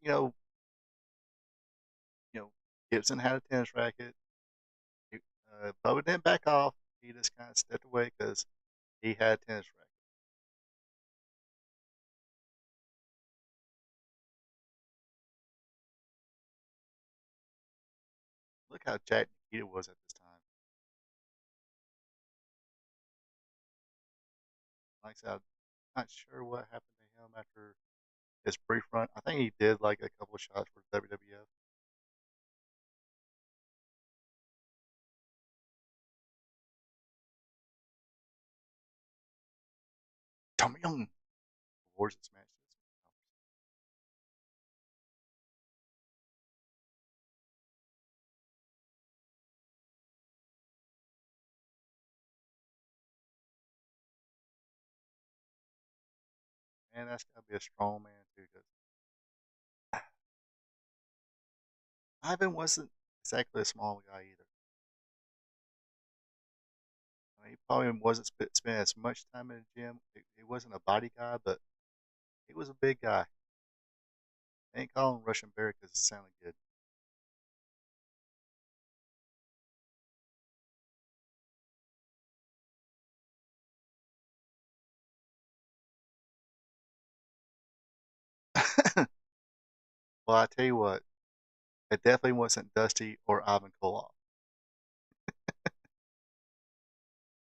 Gibson had a tennis racket. He, Bubba didn't back off. He just kind of stepped away because he had a tennis racket. Look how Jack Nikita was at this time. Like I said, I'm not sure what happened to him after his brief run. I think he did like a couple of shots for WWF. Tommy Young awards this match. Man, that's got to be a strong man too. Cause Ivan wasn't exactly a small guy either. I mean, he probably wasn't spending as much time in the gym. He wasn't a body guy, but he was a big guy. I ain't calling him Russian Bear because it sounded good. Well, I tell you what, it definitely wasn't Dusty or Ivan Koloff.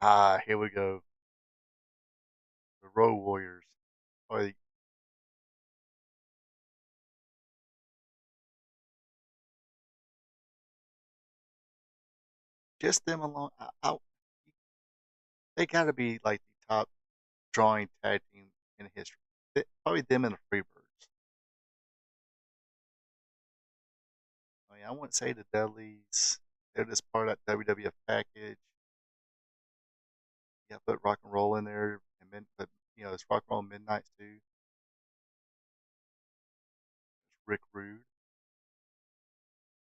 Ah, here we go. The Road Warriors. Probably just them alone. They got to be like the top drawing tag team in history. Probably them and the Freebirds. I mean, I wouldn't say the Dudleys. They're just part of that WWF package. Yeah, put rock and roll in there, but it's rock and roll midnights too. There's Rick Rude.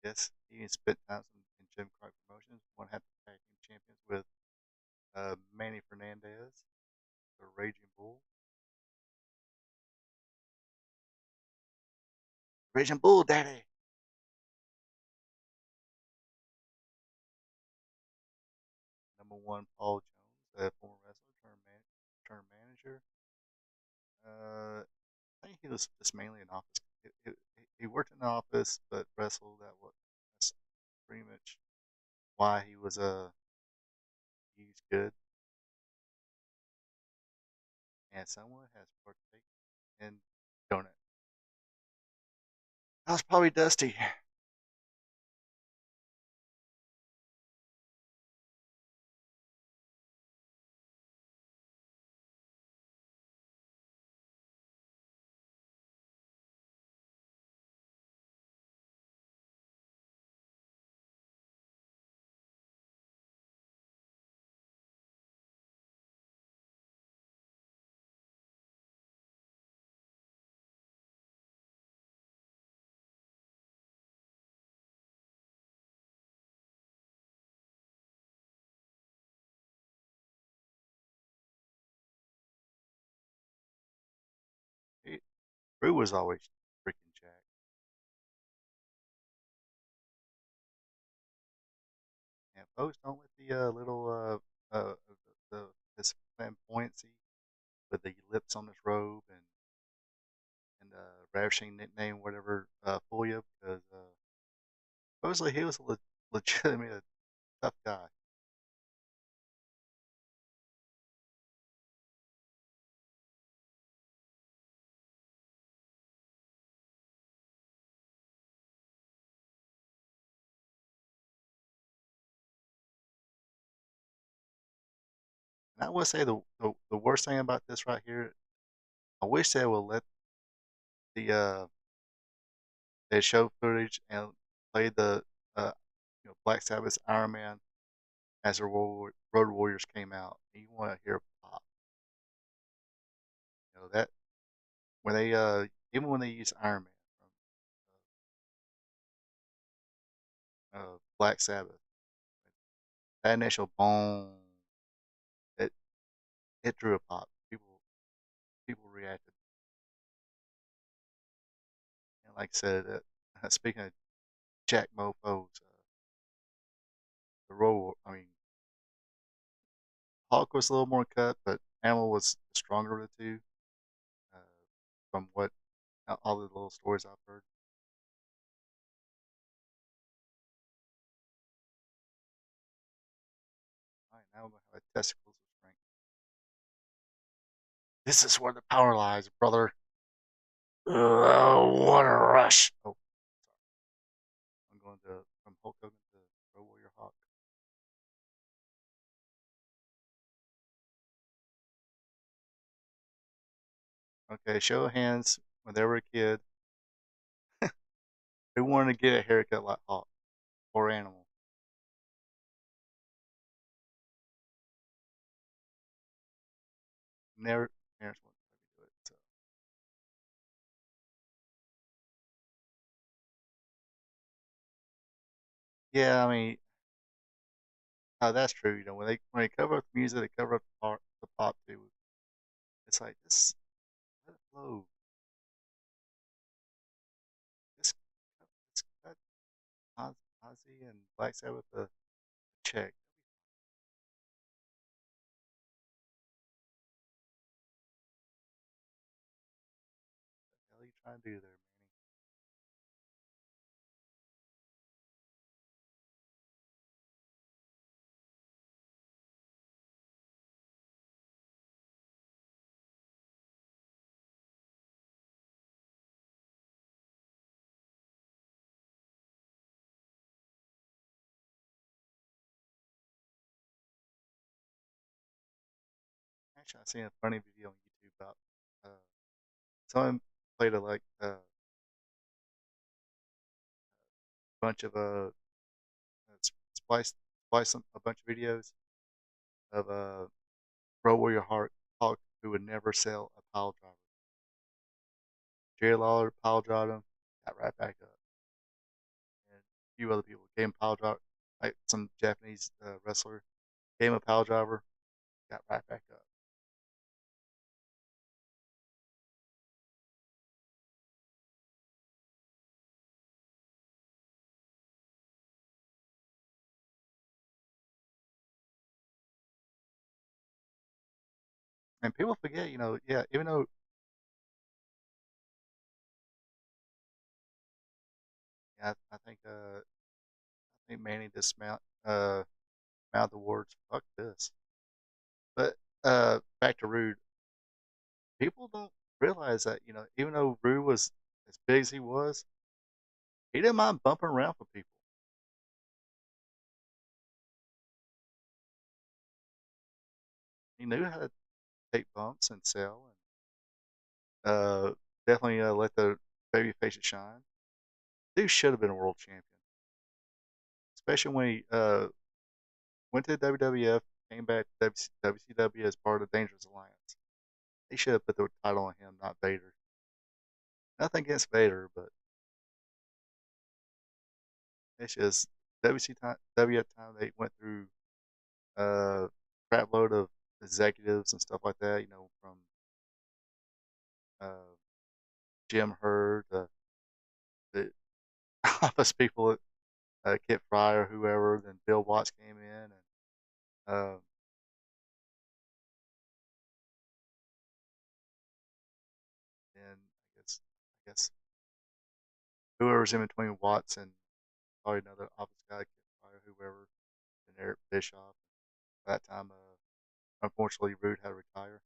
Yes, he even spent time in Jim Crockett Promotions. One half the tag team champions with Manny Fernandez, the Raging Bull. Raging Bull, Daddy. Number one, Paul Jones, a former wrestler turned manager. I think he was just mainly an office. He worked in the office, but wrestled. That's pretty much why he was he's good. And someone has partaken in donut. That was probably Dusty. Drew was always freaking jacked. And folks, don't let the little this flamboyancy with the lips on his robe and ravishing nickname, whatever, fool you, because supposedly he was a legitimately a tough guy. And I will say the worst thing about this right here, I wish they would let the they show footage and play the Black Sabbath's Iron Man as the Road Warriors came out. And you want to hear pop, that when they even when they use Iron Man from Black Sabbath, that initial boom, it it drew a pop. People reacted, and like I said, speaking of Jack Mofo's, the role, I mean, Hulk was a little more cut, but Animal was the stronger of the two. Uh, from what all the little stories I've heard. All right, now we're gonna have a testicles of strength. This is where the power lies, brother. Oh, what a rush! Oh, I'm going to from Hulk Hogan to Pro Warrior Hawk. Okay, show of hands when they were a kid who wanted to get a haircut like Hawk or Animal. Never parents wouldn't let me do it. So yeah, I mean, that's true. When they cover up the music, they cover up the pop too. It's like this. Let it flow. This cut Ozzy and Black Sabbath a check. What the hell are you trying to do there, Manny? Actually, I seen a funny video on YouTube about someone played a bunch of spliced a bunch of videos of Road Warrior Hawk who would never sell a pile driver. Jerry Lawler pile drived him, got right back up, and a few other people gave him pile driver, like some Japanese wrestler gave him a pile driver, got right back up. And people forget, yeah, even though yeah, I think Manny just mouth the words "fuck this." But back to Rude, people don't realize that even though Rude was as big as he was, he didn't mind bumping around for people. He knew how to take bumps and sell, and definitely let the baby faces shine. Dude should have been a world champion, especially when he went to the WWF, came back to WCW as part of the Dangerous Alliance. They should have put the title on him, not Vader. Nothing against Vader, but it's just WCW at the time they went through a crap load of executives and stuff like that. From Jim Hurd, the office people, Kit Fry or whoever. Then Bill Watts came in, and then I guess whoever's in between Watts and probably another office guy, Kit Fry or whoever, and Eric Bischoff. By that time, unfortunately, Root had to retire.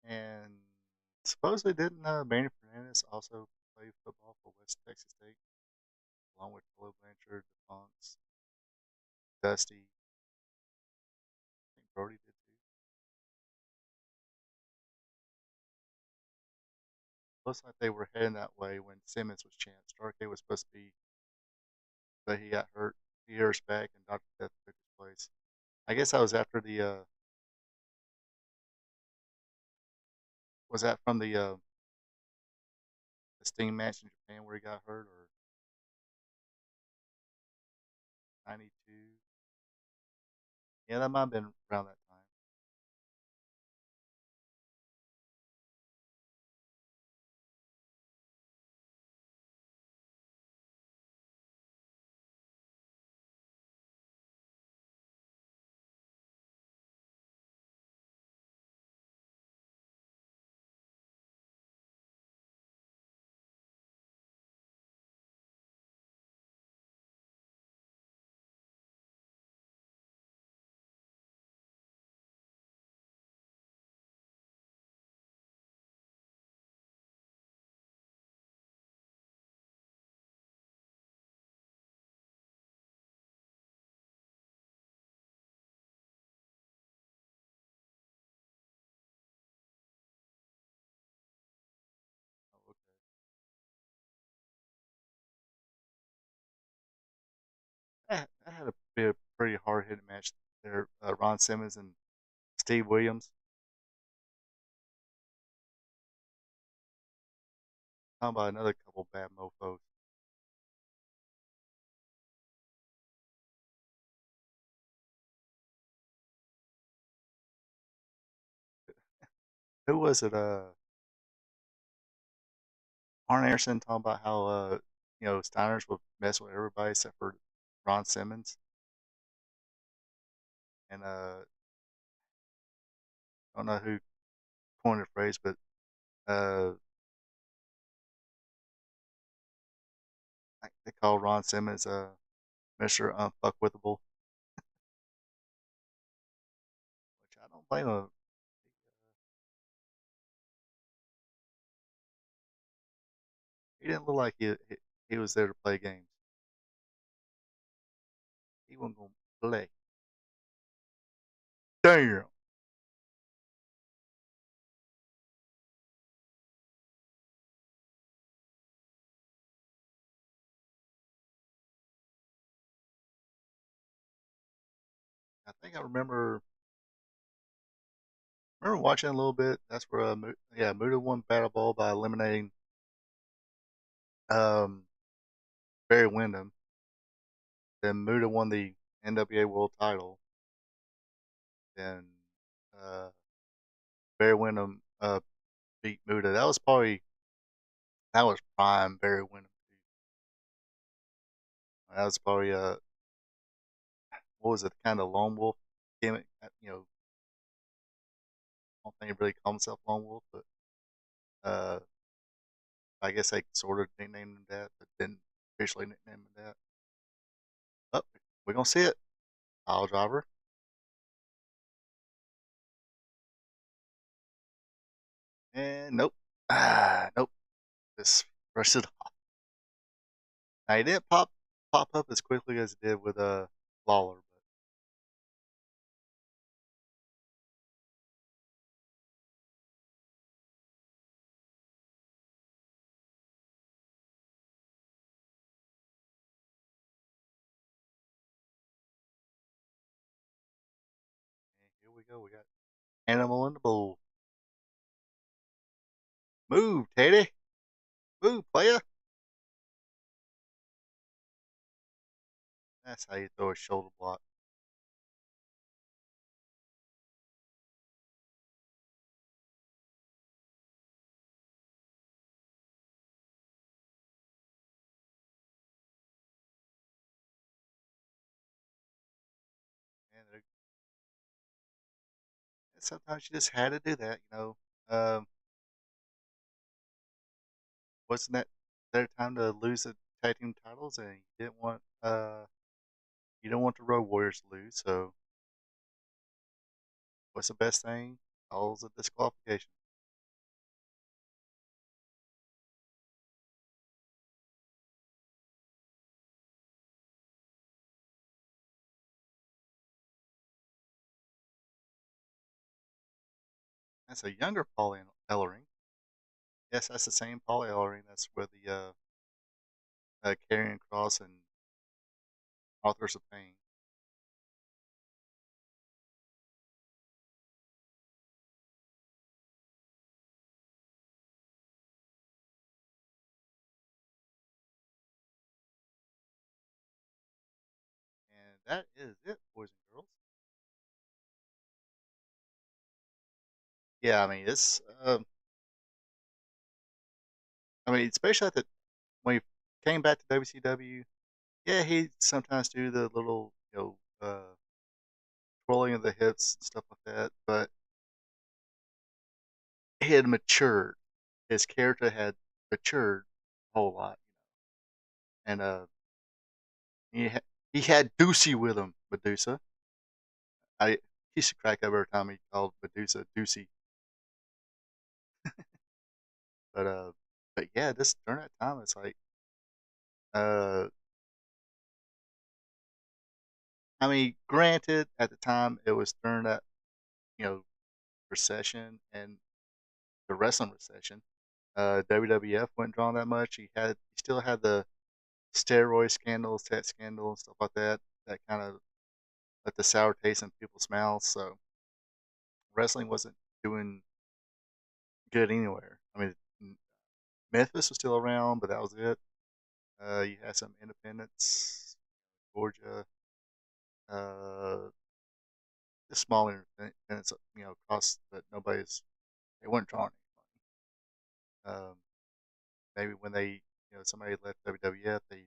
And supposedly didn't Manny Fernandez also play football for West Texas State, along with Philip Blanchard, the Punks, Dusty. I think Brody did too. Looks like they were heading that way when Simmons was chanced. Starkey was supposed to be, but he got hurt a few years back, and Dr. Death took his place. I guess that was after the was that from the Steam match in Japan where he got hurt, or '92? Yeah, that might have been around that time. Oh, okay. That had to be a pretty hard hitting match there. Ron Simmons and Steve Williams. Talking about another couple bad mofos. Who was it? Arn Anderson talking about how Steiners would mess with everybody except for Ron Simmons, and I don't know who coined the phrase, but uh, they call Ron Simmons Mister Unfuckwithable, which I don't blame him. He didn't look like he was there to play games. He wasn't gonna play. Damn. I think I remember watching a little bit. That's where Muda won Battle Ball by eliminating um, Barry Windham. Then Muda won the NWA World Title. Then uh, Barry Windham beat Muda. That was prime Barry Windham. That was probably what was it, kind of lone wolf gimmick? I don't think he really called himself lone wolf, but uh, I guess they sort of nicknamed him that, but didn't officially nickname him that. Oh, we're gonna see it. Pile driver. And nope. Nope. Just rushed it off. Now, he didn't pop up as quickly as it did with Lawler, but here we go. We got Animal in the Bowl. Move, Teddy. Move, player. That's how you throw a shoulder block. And sometimes you just had to do that. Wasn't that their time to lose the tag team titles, and you don't want the Road Warriors to lose. So what's the best thing? Calls a disqualification. That's a younger Paul Ellering. Yes, that's the same Paul Ellering. That's where the Karrion Cross and Authors of Pain. And that is it, boys and girls. Yeah, I mean especially when he came back to WCW. Yeah, he sometimes do the little twirling of the hips and stuff like that, but he had matured. His character had matured a whole lot, and he had Deucey with him, Medusa. I used to crack up every time he called Medusa Deucey, but yeah, this during that time, it's like uh, granted, at the time it was during that you know recession and the wrestling recession. WWF wasn't drawing that much. He still had the steroid scandals, sex scandal, and stuff like that. That kind of let the sour taste in people's mouths. So wrestling wasn't doing good anywhere. Memphis was still around, but that was it. You had some independents, Georgia, uh, just small independents, across, but they weren't drawing any money. Maybe when somebody left WWF, they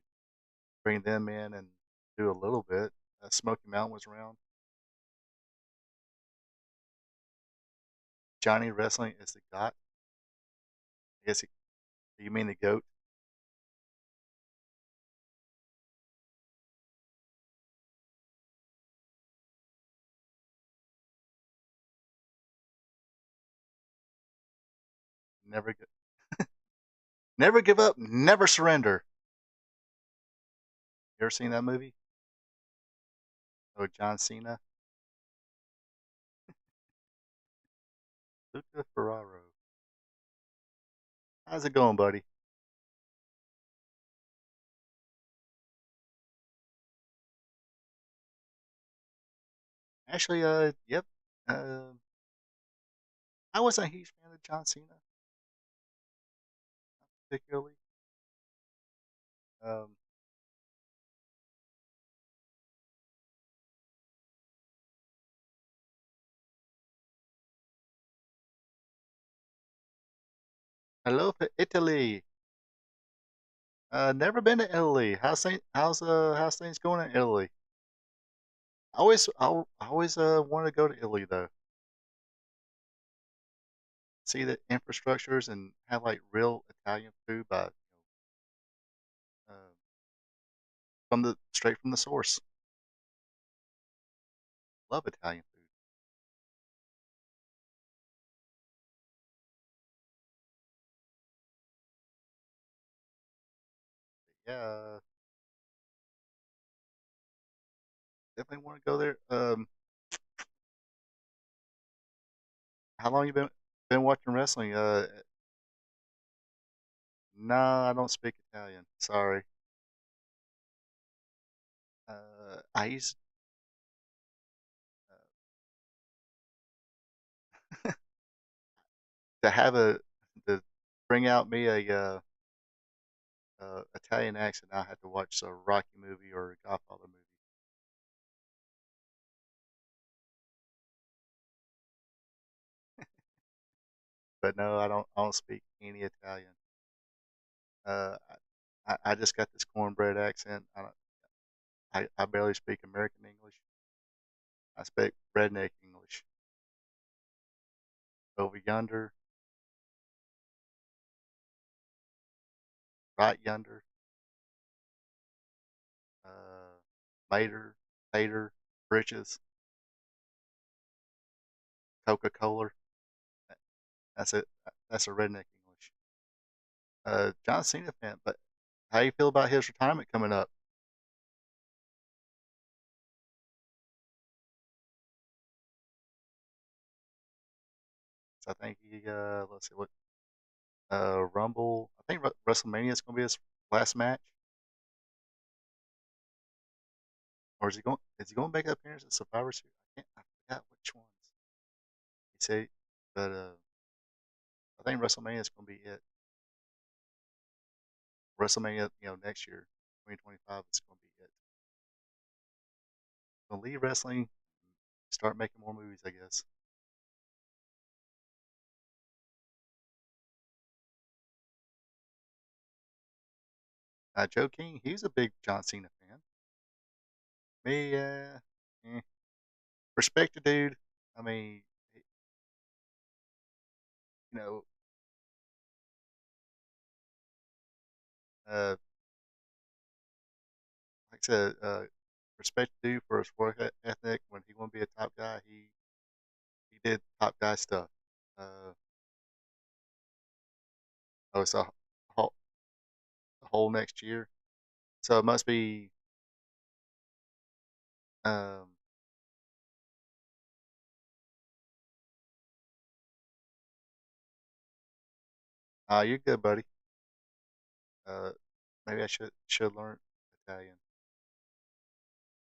bring them in and do a little bit. Smoky Mountain was around. Johnny Wrestling is the god. I guess you mean the goat? Never, never give up, never surrender. You ever seen that movie? Oh, John Cena, Luca Ferraro. How's it going, buddy? Actually, yep. Uh, I wasn't a huge fan of John Cena, particularly. Um, Hello, Italy. Never been to Italy. How's things going in Italy? I always wanted to go to Italy though. See the infrastructures and have like real Italian food by from the straight from the source. Love Italian food. Yeah, definitely want to go there. How long you been watching wrestling? No, I don't speak Italian. Sorry. I used to have a to bring out me a Italian accent. I had to watch a Rocky movie or a Godfather movie. But no, I don't speak any Italian. I just got this cornbread accent. I barely speak American English. I speak redneck English. Over yonder, right yonder, mater, tater, britches, Coca Cola. That's it. That's a redneck English. John Cena fan, but how you feel about his retirement coming up? So I think he let's see what Rumble. I think WrestleMania is going to be his last match, or is he going? Is he going to make an appearance at Survivor Series? I forgot which ones. He said, but I think WrestleMania is going to be it. WrestleMania, next year, 2025 is going to be it. Going to leave wrestling, start making more movies, I guess. Joe King, he's a big John Cena fan. Me, eh, respect the dude. I mean, you know, uh, like I said, respect the dude for his work ethic. When he want to be a top guy, he did top guy stuff. Uh, oh, it's whole, the whole next year, so it must be. Um, you're good, buddy. Uh, maybe I should learn Italian.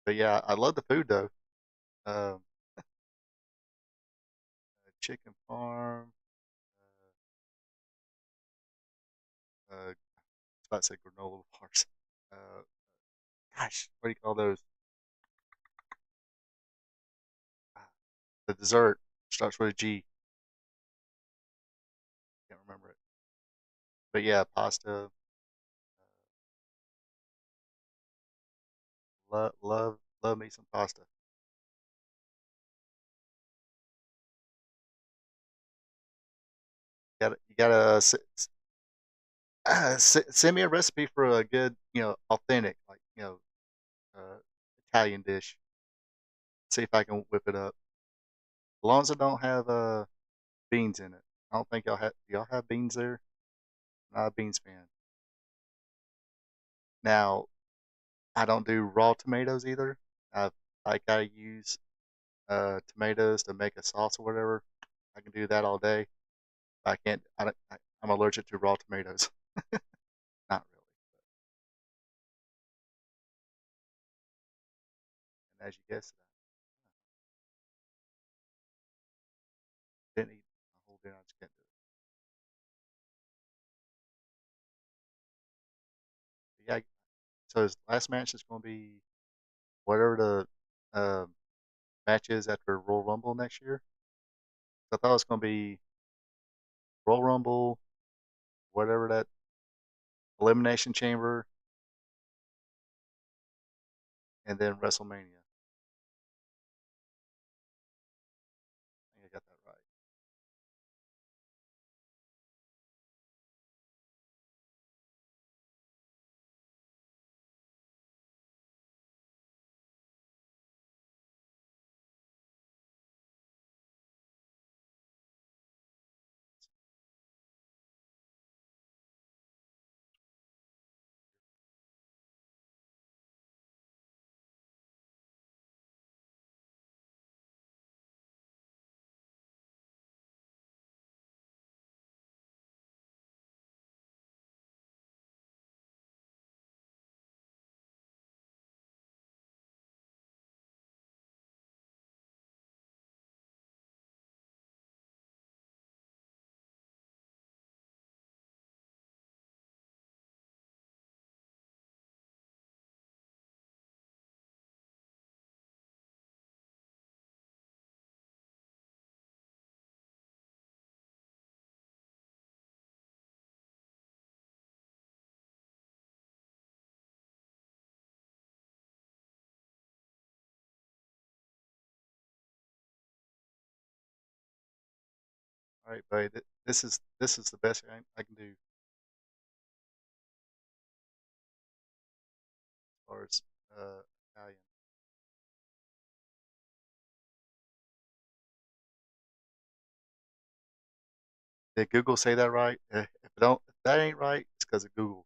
But yeah, I love the food though. Um, chicken farm. I was about to say granola bars. Uh, gosh, what do you call those? Ah, the dessert starts with a G. Can't remember it. But yeah, pasta. Love me some pasta. You gotta send me a recipe for a good, authentic, like uh, Italian dish. See if I can whip it up. As long as it don't have beans in it. I don't think y'all have. Do y'all have beans there? Not a beans fan. Now I don't do raw tomatoes either. I gotta use tomatoes to make a sauce or whatever. I can do that all day. I can't. I, don't- I I'm allergic to raw tomatoes. Not really. And as you guessed, I didn't eat a whole dinner. I just can't do it. But yeah. So his last match is going to be whatever the match is after Royal Rumble next year. So I thought it was going to be Royal Rumble, whatever that Elimination Chamber, and then WrestleMania. I think I got that right. All right, buddy. This is the best I can do as far as Italian. Did Google say that right? If that ain't right, it's because of Google.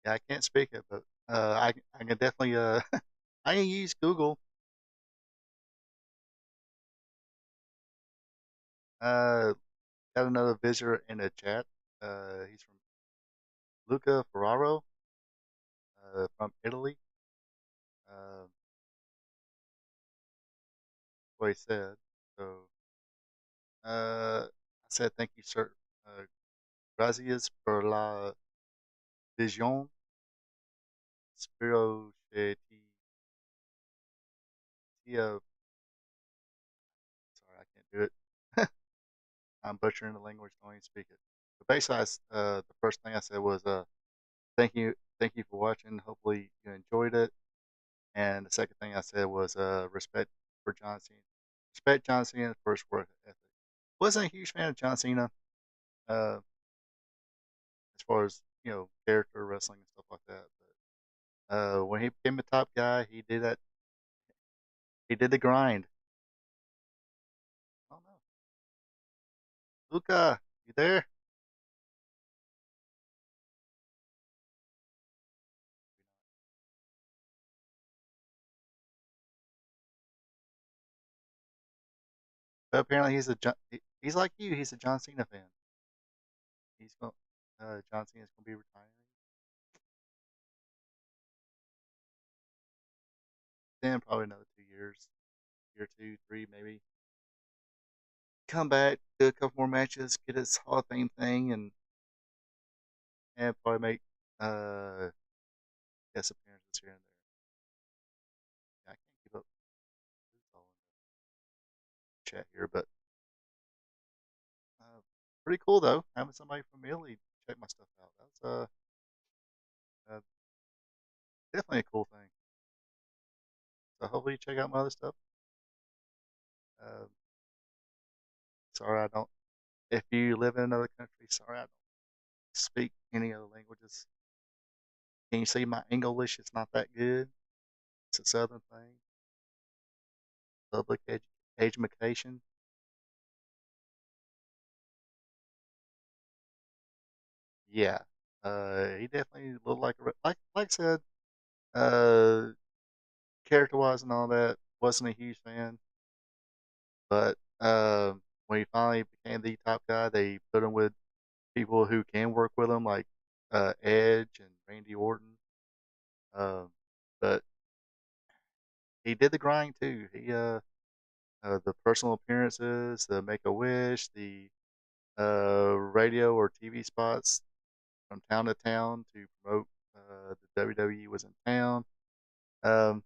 Yeah, I can't speak it, but I can definitely I can use Google. Uh, got another visitor in the chat. He's from Luca Ferraro, from Italy. Uh, what he said. So I said thank you, sir. Gracias por la visión. Spiro sorry, I can't do it. I'm butchering the language. Don't even speak it. But basically, the first thing I said was thank you for watching. Hopefully, you enjoyed it. And the second thing I said was for John Cena. Respect John Cena for his work ethic. Wasn't a huge fan of John Cena, uh, as far as character wrestling and stuff like that. But when he became a top guy, he did that. He did the grind. Oh no, Luca, you there? But apparently he's like you. He's a John Cena fan. He's going. John Cena's gonna be retiring. Then probably another 2 years, year two, three, maybe. Come back, do a couple more matches, get his Hall of Fame thing, and probably make uh guest appearances here and there. Yeah, I can't keep up who's all in the chat here, but uh, pretty cool though. Having somebody from Italy check my stuff out. That's uh definitely a cool thing. So hopefully you check out my other stuff. Uh, Sorry, I don't. If you live in another country, sorry, I don't speak any other languages. Can you see my English? It's not that good. It's a Southern thing. Public education. Yeah. He definitely looked like like I said. Uh, character wise and all that, wasn't a huge fan, but when he finally became the top guy, they put him with people who can work with him, like Edge and Randy Orton. Um, but he did the grind too. The personal appearances, the Make a Wish, the radio or TV spots from town to town to promote the WWE was in town, um,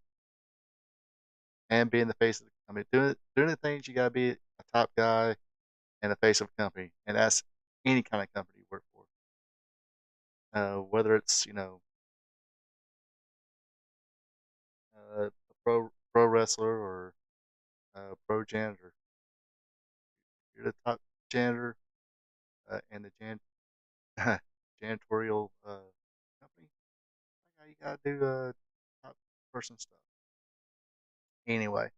and being the face of the. I mean, doing the things you gotta be a top guy and the face of a company, and that's any kind of company you work for. Whether it's a pro wrestler or pro janitor, you're the top janitor in the janitorial company. You gotta do top person stuff. Anyway, I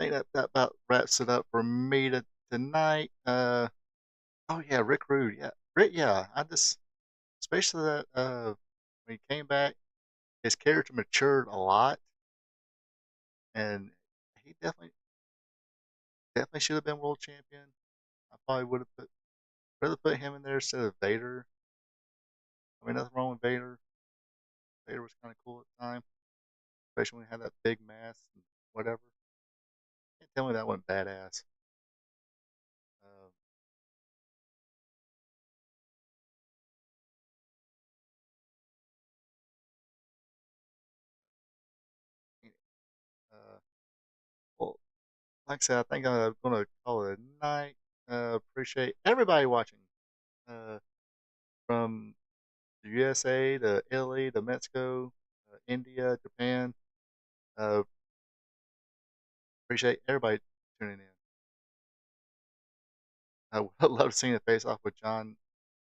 think that about wraps it up for me tonight. Oh yeah, Rick Rude. Yeah, Rick. Yeah, I just especially that when he came back, his character matured a lot, and he definitely should have been world champion. I probably would have rather put him in there instead of Vader. I mean, nothing wrong with Vader. Vader was kind of cool at the time, especially when he had that big mask and whatever. Can't tell me that wasn't badass. Um, uh, well, like I said, I think I'm gonna call it a night. Appreciate everybody watching. Uh, from the USA to Italy to Mexico, India, Japan. Uh, appreciate everybody tuning in. I would love seeing a face off with John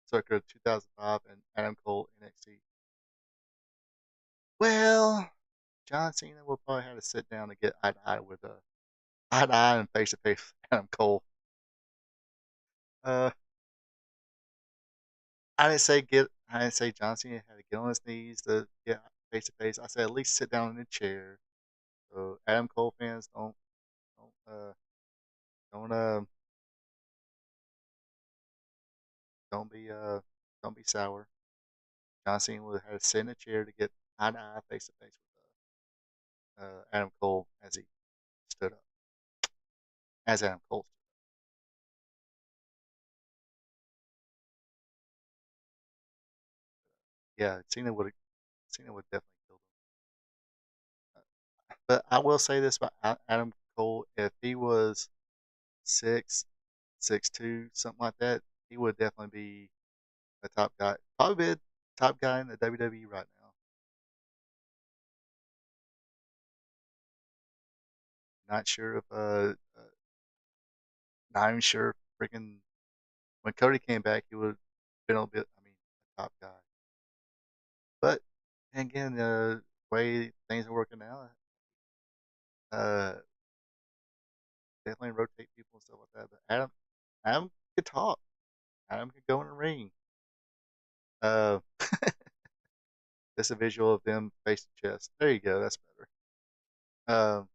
circa 2005 and Adam Cole NXT. Well, John Cena will probably have to sit down and get eye to eye with eye to eye and face to face with Adam Cole. Uh, I didn't say John Cena had to get on his knees to get face to face. I said at least sit down in a chair. So Adam Cole fans don't don't be don't be sour. John Cena would have to sit in a chair to get eye to eye face to face with Adam Cole as he stood up as Adam Cole. Yeah, Cena would definitely kill him. But I will say this about Adam Cole: if he was 6'2", something like that, he would definitely be a top guy. Probably be a top guy in the WWE right now. Not sure if not even sure. Freaking when Cody came back, he would have been a bit. I mean, a top guy. But again, the way things are working now, uh, definitely rotate people and stuff like that. But Adam could talk. Adam could go in the ring. Uh, just a visual of them face to chest. There you go. That's better. Um,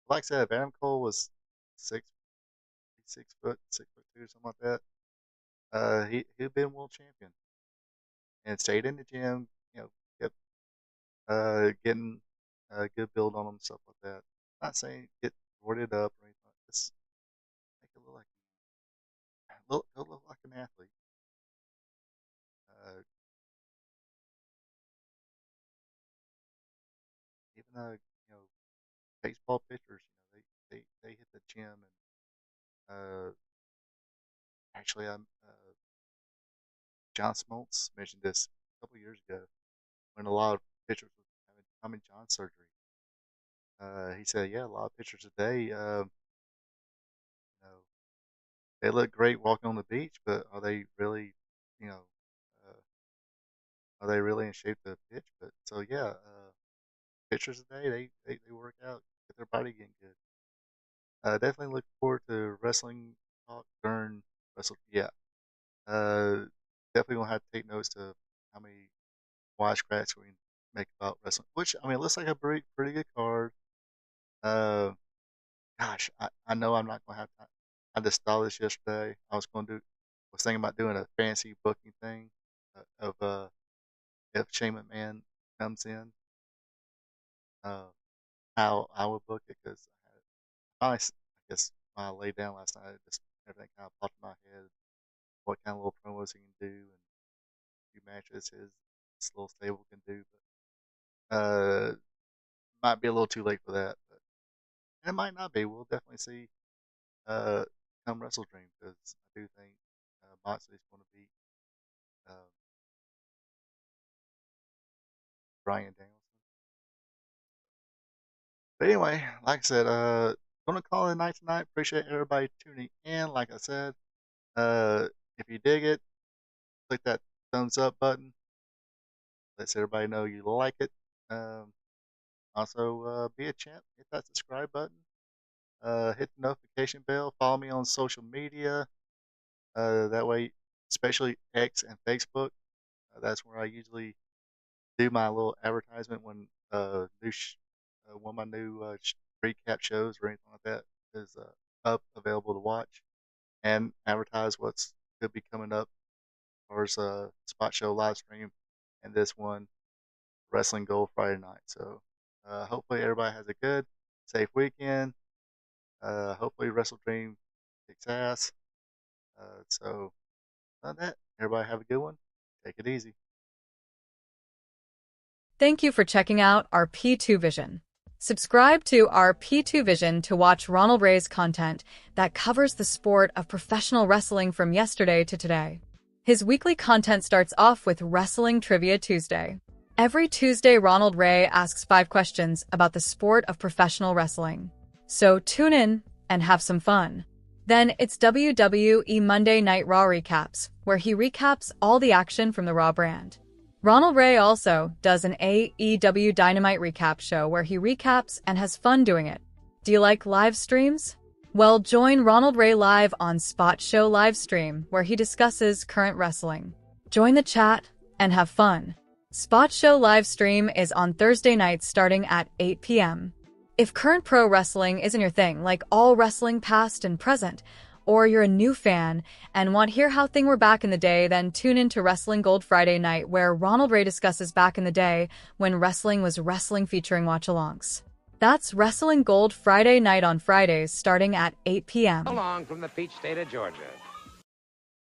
like I said, if Adam Cole was six 6 foot, 6'2", something like that, he'd been world champion and stayed in the gym. Kept getting a good build on him, stuff like that. Not saying get roided up or anything. Just make it look like an athlete. Uh, even baseball pitchers, they hit the gym and actually John Smoltz mentioned this a couple years ago when a lot of pitchers were having Tommy John surgery. He said, yeah, a lot of pitchers today, they look great walking on the beach, but are they really, you know, uh, are they really in shape to pitch? But so yeah, pitchers today they work out, get their body getting good. Definitely look forward to wrestling talk during wrestle. Yeah, uh, definitely gonna have to take notes to how many wisecracks we can make about wrestling. Which I mean, it looks like a pretty good card. Uh, Gosh, I know I'm not gonna have time. I just thought this yesterday. Was thinking about doing a fancy booking thing of if Shane McMahon comes in, uh, how I would book it because I guess when I laid down last night, just everything kind of popped in my head. What kind of little promos he can do and few matches his little stable can do, but might be a little too late for that. But it might not be. We'll definitely see. Uh, Come Wrestle Dream because I do think Moxley's going to beat uh, Brian Danielson. But anyway, like I said, gonna call it a night tonight. Appreciate everybody tuning in. Like I said, uh, if you dig it, click that thumbs up button. Lets everybody know you like it. Um, Also, be a champ. Hit that subscribe button. Hit the notification bell. Follow me on social media. That way, especially X and Facebook. That's where I usually do my little advertisement when one of my new recap shows or anything like that is up available to watch and advertise what's could be coming up or as a spot show live stream and this one Wrestling Gold Friday night. So hopefully everybody has a good, safe weekend. Hopefully Wrestle Dream kicks ass. So on that, everybody have a good one. Take it easy. Thank you for checking out our P2 Vision. Subscribe to our P2 Vision to watch Ronald Ray's content that covers the sport of professional wrestling from yesterday to today. His weekly content starts off with Wrestling Trivia Tuesday. Every Tuesday, Ronald Ray asks 5 questions about the sport of professional wrestling. So tune in and have some fun. Then it's WWE Monday Night Raw recaps, where he recaps all the action from the Raw brand. Ronald Ray also does an AEW Dynamite recap show where he recaps and has fun doing it. Do you like live streams? Well, join Ronald Ray live on Spot Show Livestream, where he discusses current wrestling. Join the chat and have fun. Spot Show Livestream is on Thursday nights starting at 8 p.m. If current pro wrestling isn't your thing, like all wrestling past and present, or you're a new fan and want to hear how things were back in the day, then tune in to Wrestling Gold Friday night, where Ronald Ray discusses back in the day when wrestling was wrestling, featuring watch-alongs. That's Wrestling Gold Friday night on Fridays starting at 8 p.m. Along from the peach state of Georgia.